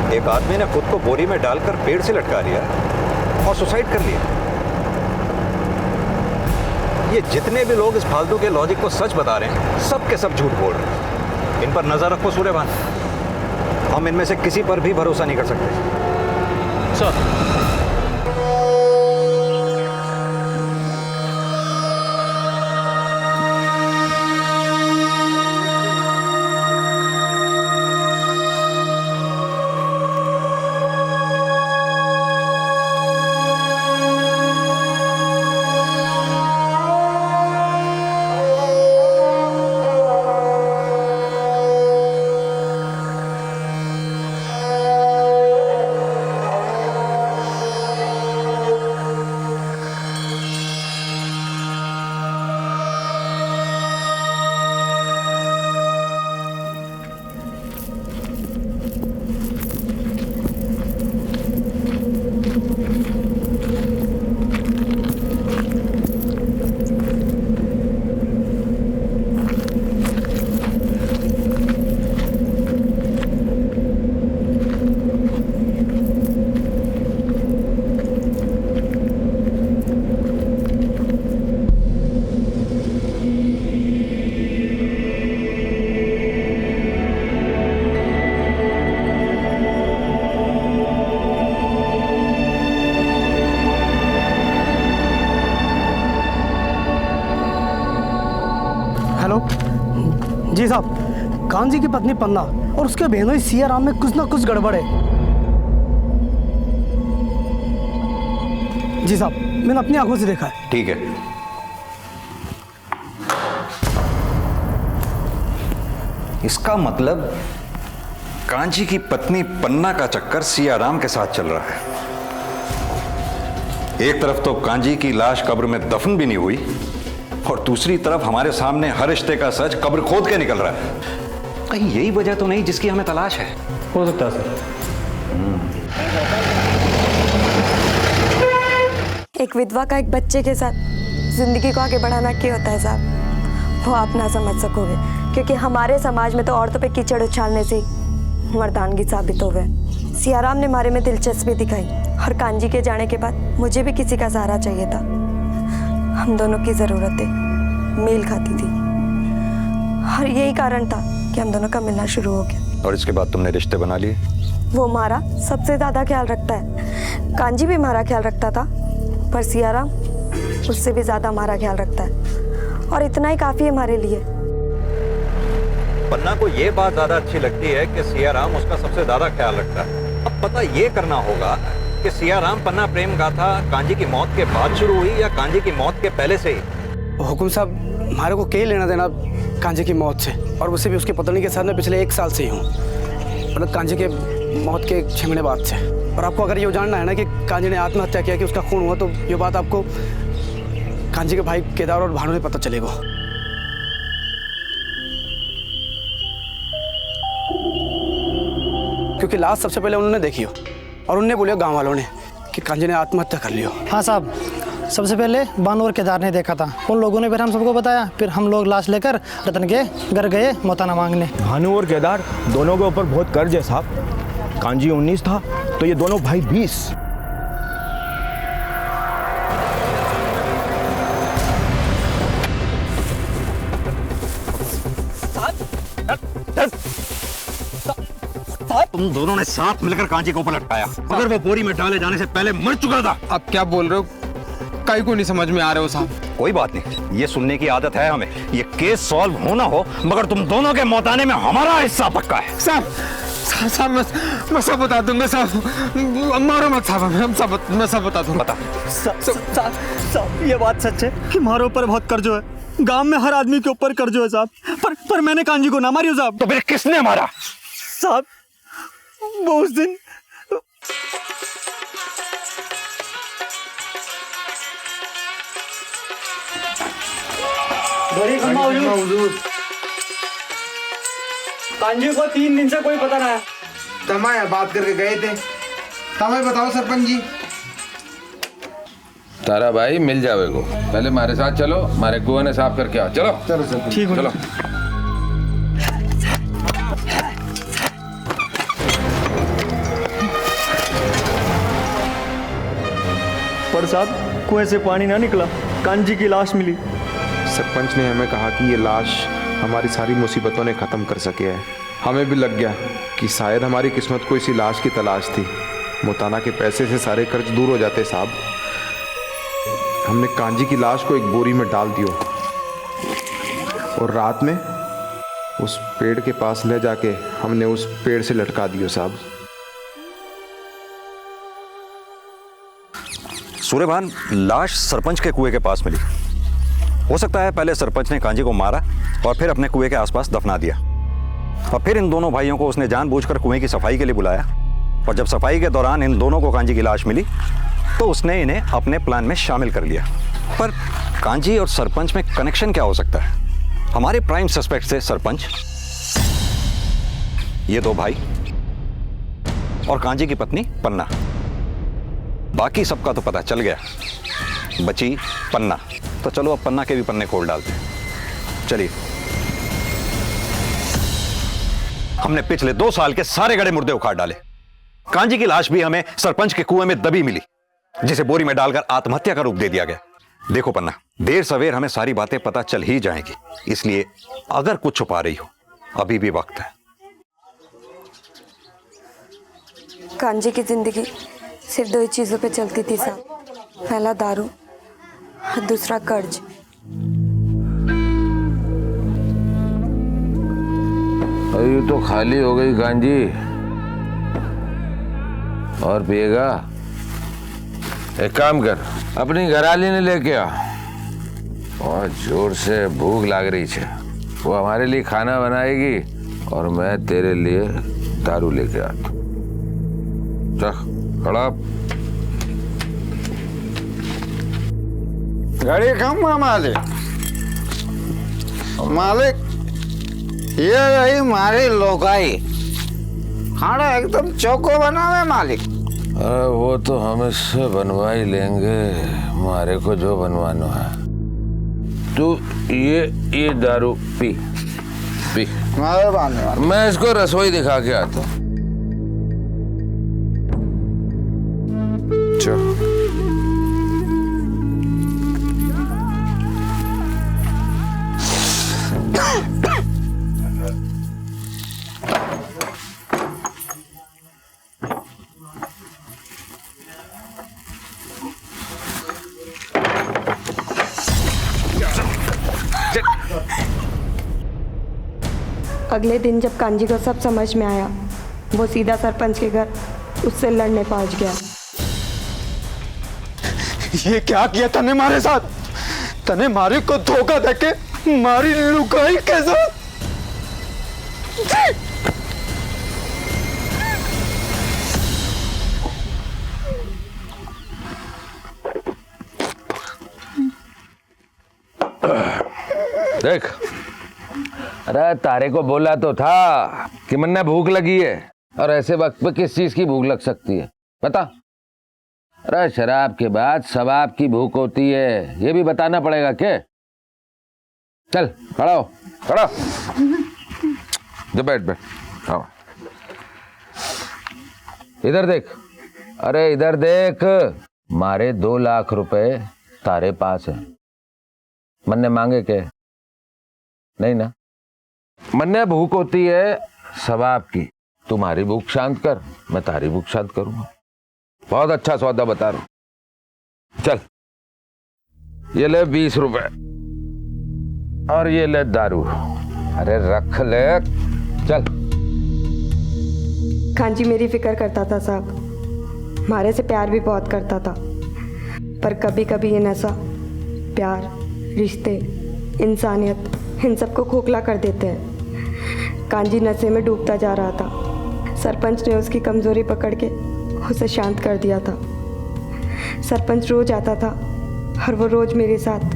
एक आदमी ने खुद को बोरी में डालकर पेड़ से लटका लिया और सुसाइड कर लिया। ये जितने भी लोग इस फालतू के लॉजिक को सच बता रहे हैं, सब के सब झूठ बोल रहे हैं। इन पर नजर रखो सूर्यभान, हम इनमें से किसी पर भी भरोसा नहीं कर सकते। सर, जी साहब, कांजी की पत्नी पन्ना और उसके बहनोई सिया राम में कुछ ना कुछ गड़बड़ है। जी साहब, मैंने अपनी आंखों से देखा है। ठीक है, इसका मतलब कांची की पत्नी पन्ना का चक्कर सियाराम के साथ चल रहा है। एक तरफ तो कांजी की लाश कब्र में दफन भी नहीं हुई और दूसरी तरफ हमारे सामने हर रिश्ते का सच कब्र खोद के निकल रहा है। कहीं यही वजह तो नहीं जिसकी हमें तलाश है? हो सकता है सर। एक विधवा का एक बच्चे के साथ जिंदगी को आगे बढ़ाना क्या होता है साहब, वो आप ना समझ सकोगे, क्योंकि हमारे समाज में तो औरतों पे कीचड़ उछालने से मर्दानगी साबित हो गए। सियाराम ने मारे में दिलचस्पी दिखाई और कांजी के जाने के बाद मुझे भी किसी का सहारा चाहिए था। हम दोनों की ज़रूरतें मेल खाती थी और यही कारण था कि हम दोनों का मिलना शुरू हो गया। और इसके बाद तुमने रिश्ते बना लिए? वो हमारा सबसे ज़्यादा ख्याल रखता है। कांजी भी हमारा ख्याल रखता था, पर सियाराम उससे भी ज़्यादा हमारा ख्याल रखता है और इतना ही काफ़ी है हमारे लिए। पन्ना को ये बात ज्यादा अच्छी लगती है कि सियाराम उसका सबसे ज्यादा ख्याल रखता है। अब पता ये करना होगा कि सियाराम पन्ना प्रेम गाथा कांजी की मौत के बाद शुरू हुई या कांजी की मौत के पहले से ही? हुकुम साहब, हमारे को क्या लेना देना कांजी की मौत से, और उसे भी उसकी पत्नी के साथ में पिछले 1 साल से ही हूँ, मतलब कांजी के मौत के 6 महीने बाद से। और आपको अगर ये जानना है ना कि कांजी ने आत्महत्या किया कि उसका खून हुआ, तो ये बात आपको कांजी के भाई केदार और भानु से पता चलेगा। क्योंकि लाश सबसे पहले उन्होंने देखी हो और उनने बोलियो गांव वालों ने कि कांजी ने आत्महत्या कर लियो। हाँ साहब, सबसे पहले भानु और केदार ने देखा था, उन लोगों ने फिर हम सबको बताया, फिर हम लोग लाश लेकर रतन के घर गए मोताना मांगने। भानु और केदार दोनों के ऊपर बहुत कर्ज है साहब। कांजी 19 था तो ये दोनों भाई 20। तुम दोनों ने साथ मिलकर कांची को ऊपर लटकाया, मगर वो बोरी में डाले जाने से पहले मर चुका था। अब क्या बोल रहे हो? कहीं को नहीं समझ में आ रहे हो साहब। कोई बात नहीं, ये सुनने की आदत है हमें। ये केस सॉल्व हो ना हो, मगर तुम दोनों के मौताने में हमारा हिस्सा पक्का है। साहब मैं सब बता दूंगा साहब, मारो मत साहब, मैं सब बता दूंगा। बता। साहब ये बात सच है कि हमारे ऊपर बहुत कर्जो है, गांव में हर आदमी के ऊपर कर्जो है साहब, पर मैंने कांजी को ना मारियो साहब। तो फिर किसने मारा? साहब वो उस दिन कांजी को 3 दिन से कोई पता ना है। तमाया बात करके गए थे। तमाया बताओ सरपंच जी। तारा भाई मिल जावे को, पहले हमारे साथ चलो, हमारे कुआं ने साफ करके आओ। चलो चलो ठीक है, चलो। पर साहब कुएं से पानी ना निकला, कांजी की लाश मिली। सरपंच ने हमें कहा कि ये लाश हमारी सारी मुसीबतों ने ख़त्म कर सके है। हमें भी लग गया कि शायद हमारी किस्मत को इसी लाश की तलाश थी। मोताना के पैसे से सारे कर्ज दूर हो जाते साहब। हमने कांजी की लाश को एक बोरी में डाल दियो और रात में उस पेड़ के पास ले जाके हमने उस पेड़ से लटका दियो साहब। सूर्यभान, लाश सरपंच के कुएं के पास मिली। हो सकता है पहले सरपंच ने कांजी को मारा और फिर अपने कुएं के आसपास दफना दिया, और फिर इन दोनों भाइयों को उसने जानबूझकर कुएं की सफाई के लिए बुलाया, और जब सफाई के दौरान इन दोनों को कांजी की लाश मिली तो उसने इन्हें अपने प्लान में शामिल कर लिया। पर कांजी और सरपंच में कनेक्शन क्या हो सकता है? हमारे प्राइम सस्पेक्ट थे सरपंच, ये 2 भाई और कांजी की पत्नी पन्ना। बाकी सबका तो पता चल गया, बची पन्ना। तो चलो अब पन्ना के भी पन्ने खोल डालते हैं। चलिए, हमने पिछले 2 साल के सारे गड़े मुर्दे उखाड़ डाले। कांजी की लाश भी हमें सरपंच के कुएं में दबी मिली, जिसे बोरी में डालकर आत्महत्या का रूप दे दिया गया। देखो पन्ना, देर सवेर हमें सारी बातें पता चल ही जाएंगी, इसलिए अगर कुछ छुपा रही हो अभी भी वक्त है। कांजी की जिंदगी सिर्फ 2 ही चीज़ों पे चलती थी साहब, पहला दारू और दूसरा कर्ज। अरे तो खाली हो गई कांजी। और पिएगा? एक काम कर, अपनी घरवाली ने लेके आ। बहुत जोर से भूख लग रही है, वो हमारे लिए खाना बनाएगी और मैं तेरे लिए दारू लेके आता। चल खड़ा। गाड़ी कम मालिक। मालिक ये रही मारी लोकाई, खाना एकदम चौको बनावे मालिक। अरे वो तो हम इससे बनवा ही लेंगे, हमारे को जो बनवाना है। तू ये दारू पी पी। मैं इसको रसोई दिखा के आता हूँ। अगले दिन जब कांजी को सब समझ में आया, वो सीधा सरपंच के घर उससे लड़ने पहुंच गया। ये क्या किया तने मारे साथ? तने मारी को धोखा देके मारी लुकाई के साथ। देख, अरे तारे को बोला तो था कि मन्ना भूख लगी है, और ऐसे वक्त पे किस चीज की भूख लग सकती है बता? अरे शराब के बाद सवाब की भूख होती है, ये भी बताना पड़ेगा क्या? चल खड़ा हो, खड़ा जो बैठ हाँ। इधर देख, अरे इधर देख, मारे 2 लाख रुपए तारे पास है। मन्ने मांगे के नहीं ना? मन्ने भूख होती है सवाब की, तुम्हारी भूख शांत कर, मैं तारी भूख शांत करूंगा। बहुत अच्छा सौदा बता रहा हूं। चल ये ले 20 रुपए और ये ले दारू। अरे रख ले, चल। कांजी मेरी फिक्र करता था साहब, हमारे से प्यार भी बहुत करता था, पर कभी कभी ये नशा प्यार, रिश्ते, इंसानियत, इन सबको खोखला कर देते हैं। कांजी नशे में डूबता जा रहा था। सरपंच ने उसकी कमजोरी पकड़ के उसे शांत कर दिया था। सरपंच रोज आता था और वो रोज मेरे साथ।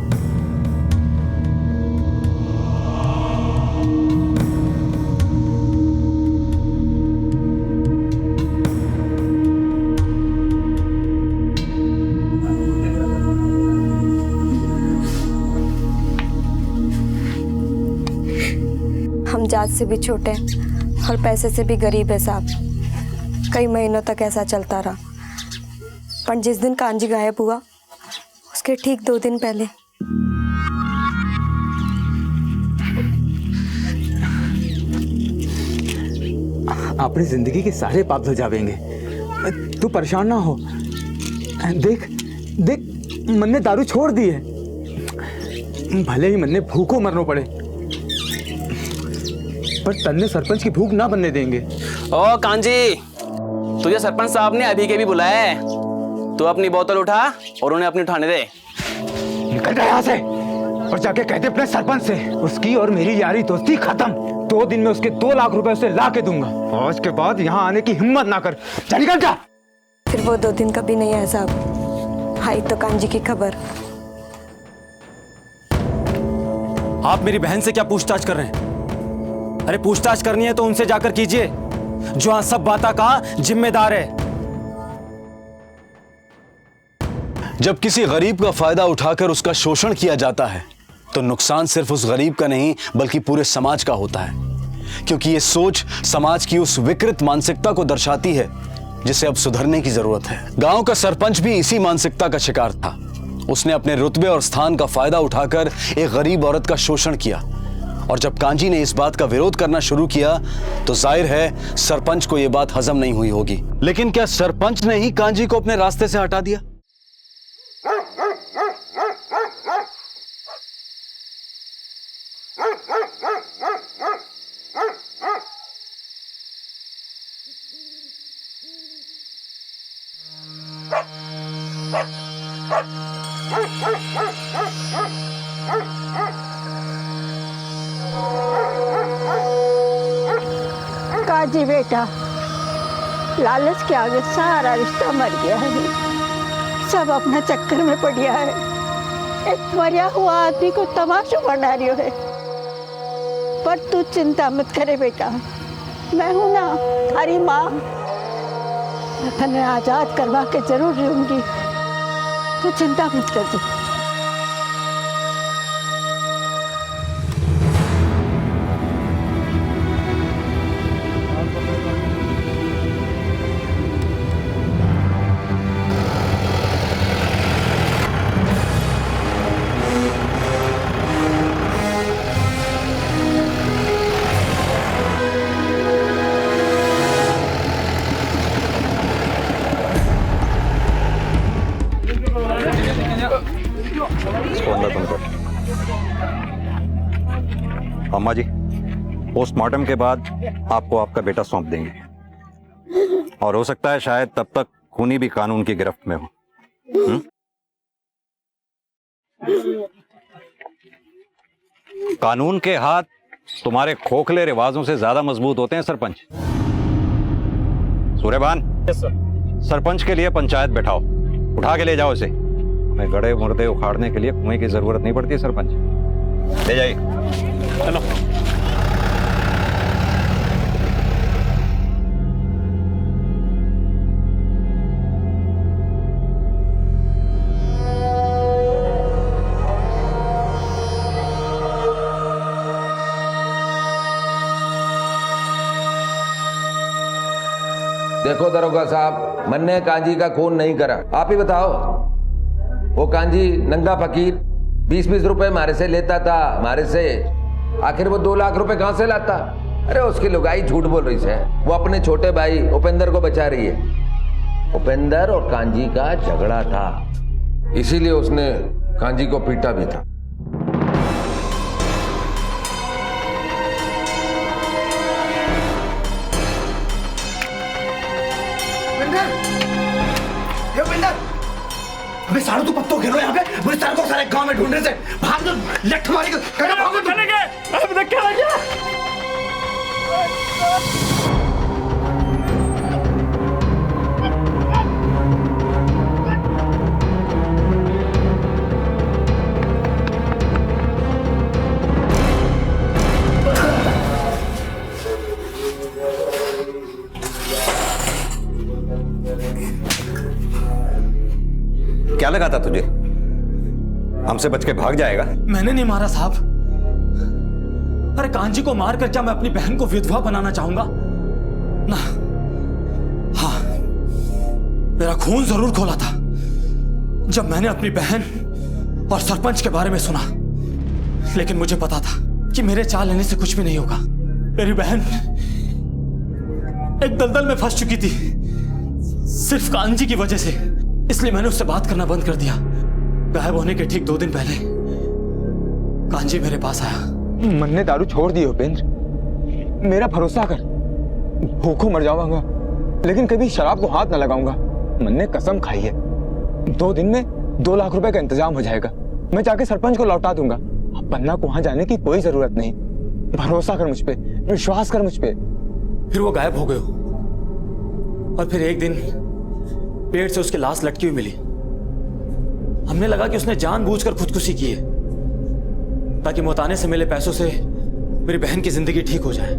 हम जात से भी छोटे और पैसे से भी गरीब है साहब। कई महीनों तक ऐसा चलता रहा, पर जिस दिन कांजी गायब हुआ उसके ठीक 2 दिन पहले अपनी जिंदगी के सारे पाप धो जावेंगे। तू परेशान ना हो। देख देख, मन ने दारू छोड़ दी है, भले ही मन ने भूखों मरना पड़े, पर तन्ने सरपंच की भूख ना बनने देंगे। ओ कांजी, तुझे सरपंच साहब ने अभी के भी बुलाया है। तू अपनी बोतल उठा और उन्हें अपनी उठाने दे। निकल जा यहाँ से और जाके कहते अपने सरपंच से उसकी और मेरी यारी दोस्ती खत्म। 2 दिन में उसके 2 लाख रुपए उसे ला के दूंगा, और उसके बाद यहाँ आने की हिम्मत ना कर। जा निकल जा। फिर वो 2 दिन कभी नहीं आया साहब। आई तो कांजी की खबर। आप मेरी बहन से क्या पूछताछ कर रहे हैं? अरे पूछताछ करनी है तो उनसे जाकर कीजिए, जो यहाँ सब बातों का जिम्मेदार है। जब किसी गरीब का फायदा उठाकर उसका शोषण किया जाता है तो नुकसान सिर्फ उस गरीब का नहीं बल्कि पूरे समाज का होता है, क्योंकि ये सोच समाज की उस विकृत मानसिकता को दर्शाती है जिसे अब सुधरने की जरूरत है। गांव का सरपंच भी इसी मानसिकता का शिकार था। उसने अपने रुतबे और स्थान का फायदा उठाकर एक गरीब औरत का शोषण किया, और जब कांजी ने इस बात का विरोध करना शुरू किया तो जाहिर है सरपंच को यह बात हजम नहीं हुई होगी। लेकिन क्या सरपंच ने ही कांजी को अपने रास्ते से हटा दिया? काजी बेटा, लालच के आगे सारा रिश्ता मर गया है, सब अपना चक्कर में पड़ गया है। एक मरिया हुआ आदमी को तमाशा बना रही है। पर तू चिंता मत करे बेटा, मैं हूं ना, थारी माँ। मैं तन्ने आजाद करवा के जरूर रहूंगी, तू चिंता मत कर। अम्मा जी, पोस्टमार्टम के बाद आपको आपका बेटा सौंप देंगे और हो सकता है शायद तब तक खूनी भी कानून की गिरफ्त में हो। कानून के हाथ तुम्हारे खोखले रिवाजों से ज्यादा मजबूत होते हैं सरपंच। सूर्यभान, सरपंच के लिए पंचायत बैठाओ, उठा के ले जाओ इसे। हमें गड़े मुर्दे उखाड़ने के लिए कुएं की जरूरत नहीं पड़ती सरपंच। ले जाइए। चलो। देखो दरोगा साहब, मन्ने कांजी का खून नहीं करा। आप ही बताओ, वो कांजी नंगा फकीर 20-20 रुपए हमारे से लेता था, हमारे से आखिर वो 2 लाख रुपए कहां से लाता? अरे उसकी लुगाई झूठ बोल रही है, वो अपने छोटे भाई उपेंद्र को बचा रही है। उपेंद्र और कांजी का झगड़ा था, इसीलिए उसने कांजी को पीटा भी था। अबे सारों तू पत्तों खेलो यहाँ पे, मुझे सारों को सारे गांव में ढूंढने से भाग दो, लठ मारी कहाँ भागो तुम? अबे देख क्या लगा? क्या लगा था तुझे? हमसे बच के भाग जाएगा? मैंने नहीं मारा साहब। अरे कांजी को मार कर क्या मैं अपनी बहन को विधवा बनाना चाहूंगा? ना। हाँ, मेरा खून जरूर खोला था जब मैंने अपनी बहन और सरपंच के बारे में सुना, लेकिन मुझे पता था कि मेरे चाल लेने से कुछ भी नहीं होगा। मेरी बहन एक दलदल में फंस चुकी थी सिर्फ कांजी की वजह से, इसलिए मैंने उससे बात करना बंद कर दिया। गायब होने के ठीक 2 दिन पहले कांजी मेरे पास आया। मन्ने दारू छोड़ दी उपेंद्र, मेरा भरोसा कर, भूखों मर जाऊंगा लेकिन कभी शराब को हाथ न लगाऊंगा। मन्ने कसम खाई है, 2 दिन में 2 लाख रुपए का इंतजाम हो जाएगा, मैं जाके सरपंच को लौटा दूंगा। अब पन्ना को वहां जाने की कोई जरूरत नहीं, भरोसा कर मुझ पे, विश्वास कर मुझ पे। फिर वो गायब हो गए और फिर एक दिन पेड़ से उसकी लाश लटकी हुई मिली। हमने लगा कि उसने जानबूझकर खुदकुशी की है ताकि मोताने से मिले पैसों से मेरी बहन की जिंदगी ठीक हो जाए।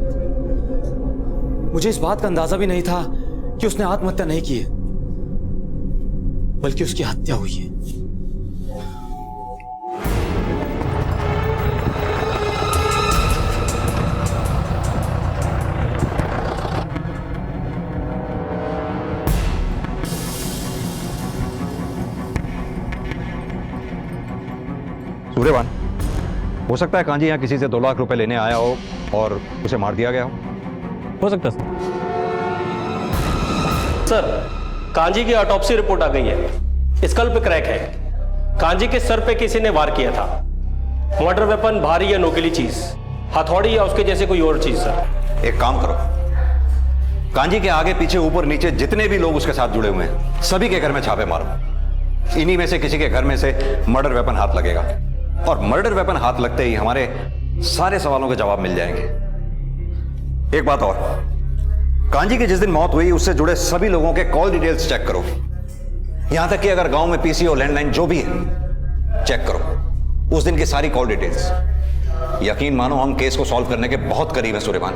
मुझे इस बात का अंदाजा भी नहीं था कि उसने आत्महत्या नहीं की है, बल्कि उसकी हत्या हुई है। सूर्यवान, हो सकता है कांजी यहाँ किसी से 2 लाख रुपए लेने आया हो और उसे मार दिया गया हो सकता है सर। कांजी की ऑटोप्सी रिपोर्ट आ गई है, स्कल पे क्रैक है। कांजी के सर पे किसी ने वार किया था। मर्डर वेपन भारी या नोकीली चीज, हथौड़ी या उसके जैसे कोई और चीज सर। एक काम करो, कांजी के आगे पीछे ऊपर नीचे जितने भी लोग उसके साथ जुड़े हुए हैं सभी के घर में छापे मारो। इन्हीं में से किसी के घर में से मर्डर वेपन हाथ लगेगा और मर्डर वेपन हाथ लगते ही हमारे सारे सवालों के जवाब मिल जाएंगे। एक बात और, कांजी की जिस दिन मौत हुई उससे जुड़े सभी लोगों के कॉल डिटेल्स चेक करो, यहां तक कि अगर गांव में पीसी और लैंडलाइन जो भी है चेक करो, उस दिन की सारी कॉल डिटेल्स। यकीन मानो हम केस को सॉल्व करने के बहुत करीब है सूर्यभान।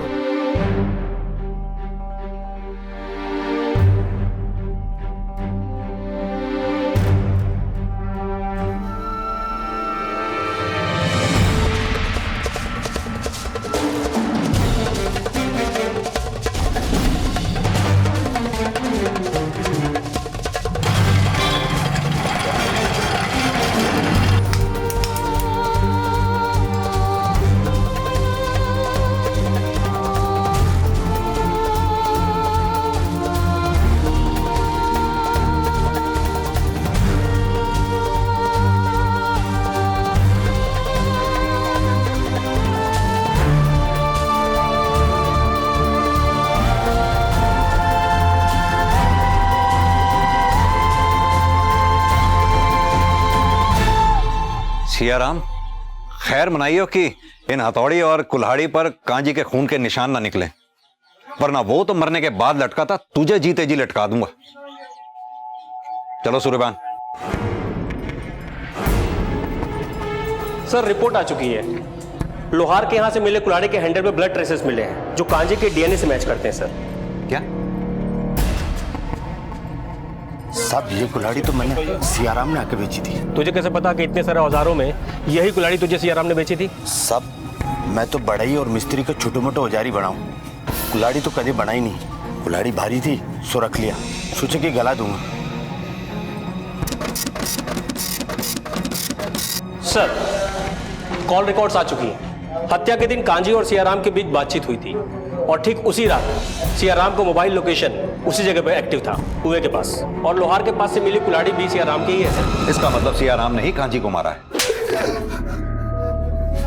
सियाराम, खैर मनाइयो कि इन हथौड़ी और कुल्हाड़ी पर कांजी के खून के निशान ना निकले, वरना वो तो मरने के बाद लटका था, तुझे जीते जी लटका दूंगा। चलो सूर्यभान। सर रिपोर्ट आ चुकी है। लोहार के यहां से मिले कुल्हाड़ी के हैंडल में ब्लड ट्रेसेस मिले हैं जो कांजी के डीएनए से मैच करते हैं सर। क्या? साहब ये कुल्हाड़ी तो मैंने सियाराम ने आके बेची थी। तुझे कैसे पता कि इतने सारे औजारों में यही कुल्हाड़ी तुझे सियाराम ने बेची थी? साहब मैं तो बढ़ई और मिस्त्री का छोटे मोटे औजारी बनाऊं, कुल्हाड़ी तो कभी बनाई नहीं। कुल्हाड़ी भारी थी सो रख लिया, सोचे कि गला दूंगा। सर कॉल रिकॉर्ड्स आ चुकी हैं। हत्या के दिन कांजी और सियाराम के बीच बातचीत हुई थी और ठीक उसी रात सियाराम को मोबाइल लोकेशन उसी जगह पर एक्टिव था, कुएं के पास, और लोहार के पास से मिली कुल्हाड़ी भी सियाराम की ही है सर। इसका मतलब सियाराम ने ही कांजी को मारा है।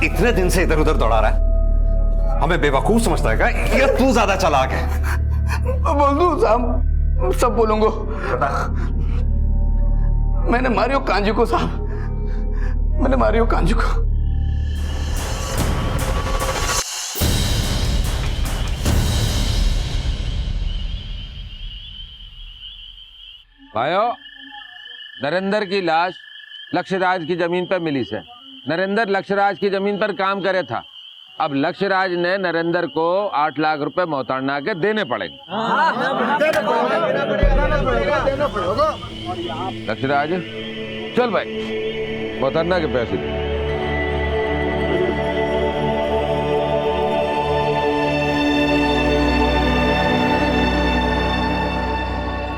इतने दिन से इधर उधर दौड़ा रहा है, हमें बेवकूफ समझता है क्या? या तू ज्यादा चालाक है? बोल दूं साहब, सब बोलूंगा। मैंने मारियो कांजी को साहब, मैंने मारियो कांजी को। भाइयों, नरेंद्र की लाश लक्ष्यराज की जमीन पर मिली से। नरेंद्र लक्ष्यराज की जमीन पर काम करे था। अब लक्ष्यराज ने नरेंद्र को 8 लाख रुपए मोहताना के देने पड़ेंगे। लक्ष्यराज चल भाई, मोहताना के पैसे दे।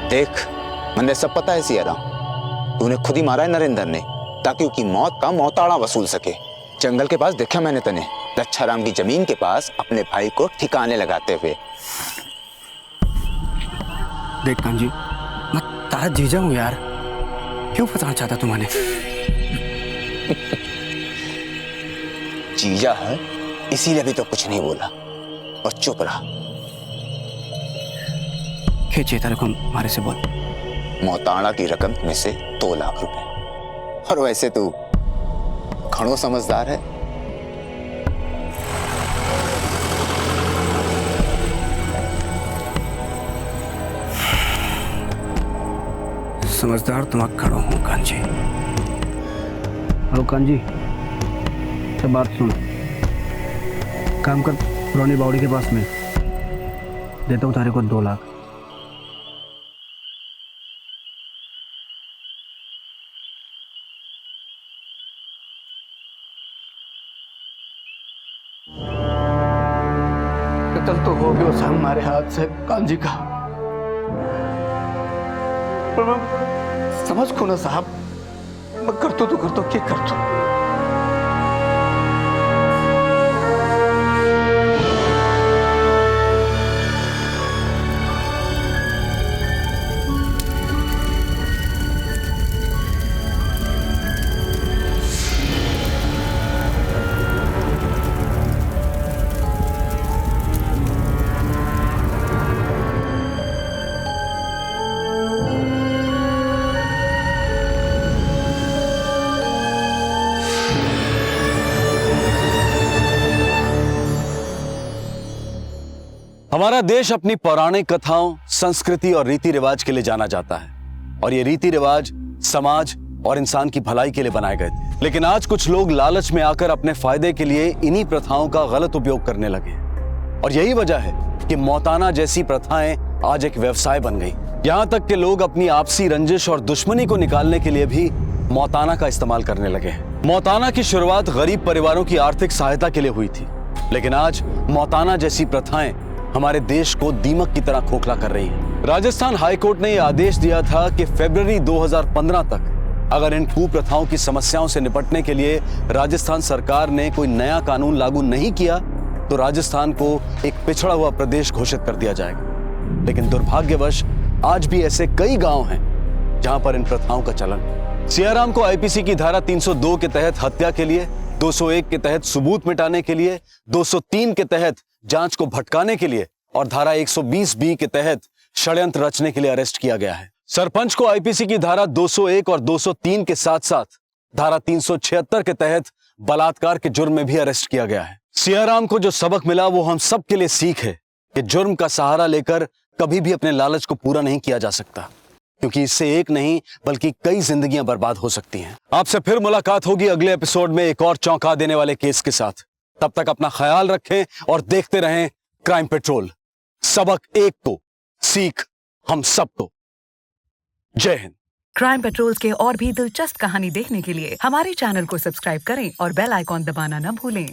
देख मैंने सब पता है सियाराम, तूने खुद ही मारा है नरेंद्र ने ताकि उसकी मौत का मोहताड़ा वसूल सके। जंगल के पास देखा मैंने तने लच्छाराम की जमीन के पास अपने भाई को ठिकाने लगाते हुए। देख कांजी, मैं तारा जीजा हूं यार, क्यों फंसाना चाहता तुम्हारे? जीजा है इसीलिए भी तो कुछ नहीं बोला और चुप रहा। खींचिए तेरे को मारे से बोल। मोहताना की रकम में से 2 लाख रुपए। और वैसे तू घणो समझदार है। समझदार तुम खड़ो हूं कांजी। हेलो कांजी, तो बात सुन, काम कर पुरानी बावड़ी के पास में, देता हूँ तारे को 2 लाख। कत्ल तो हो गया साहब हमारे हाथ से कांजी का, पर मैं समझ को ना साहब, मैं करतो तो करतो क्या करतो। हमारा देश अपनी पौराणिक कथाओं, संस्कृति और रीति रिवाज के लिए जाना जाता है और ये रीति रिवाज समाज और इंसान की भलाई के लिए बनाए गए थे। लेकिन आज कुछ लोग लालच में आकर अपने फायदे के लिए इन्हीं प्रथाओं का गलत उपयोग करने लगे और यही वजह है कि मौताना जैसी प्रथाएं आज एक व्यवसाय बन गई। यहाँ तक कि लोग अपनी आपसी रंजिश और दुश्मनी को निकालने के लिए भी मौताना का इस्तेमाल करने लगे हैं। मौताना की शुरुआत गरीब परिवारों की आर्थिक सहायता के लिए हुई थी, लेकिन आज मौताना जैसी प्रथाएं हमारे देश को दीमक की तरह खोखला कर रही है। राजस्थान हाईकोर्ट ने यह आदेश दिया था कि फरवरी 2015 तक अगर इन कुप्रथाओं की समस्याओं से निपटने के लिए राजस्थान सरकार ने कोई नया कानून लागू नहीं किया तो राजस्थान को एक पिछड़ा हुआ प्रदेश घोषित कर दिया जाएगा। लेकिन दुर्भाग्यवश आज भी ऐसे कई गांव हैं जहां पर इन प्रथाओं का चलन है। सियाराम को आईपीसी की धारा 302 के तहत हत्या के लिए, 201 के तहत सबूत मिटाने के लिए, 203 के तहत जांच को भटकाने के लिए और धारा 120 के तहत षड्यंत्र रचने के लिए अरेस्ट किया गया है। सरपंच को आईपीसी की धारा 201 और 203 के साथ साथ धारा 376 के तहत बलात्कार के जुर्म में भी अरेस्ट किया गया है। सियाराम को जो सबक मिला वो हम सब के लिए सीख है कि जुर्म का सहारा लेकर कभी भी अपने लालच को पूरा नहीं किया जा सकता, क्योंकि इससे एक नहीं बल्कि कई जिंदगियां बर्बाद हो सकती हैं। आपसे फिर मुलाकात होगी अगले एपिसोड में एक और चौंका देने वाले केस के साथ। तब तक अपना ख्याल रखें और देखते रहें क्राइम पेट्रोल। सबक एक को, सीख हम सबको। जय हिंद। क्राइम पेट्रोल के और भी दिलचस्प कहानी देखने के लिए हमारे चैनल को सब्सक्राइब करें और बेल आइकॉन दबाना न भूलें।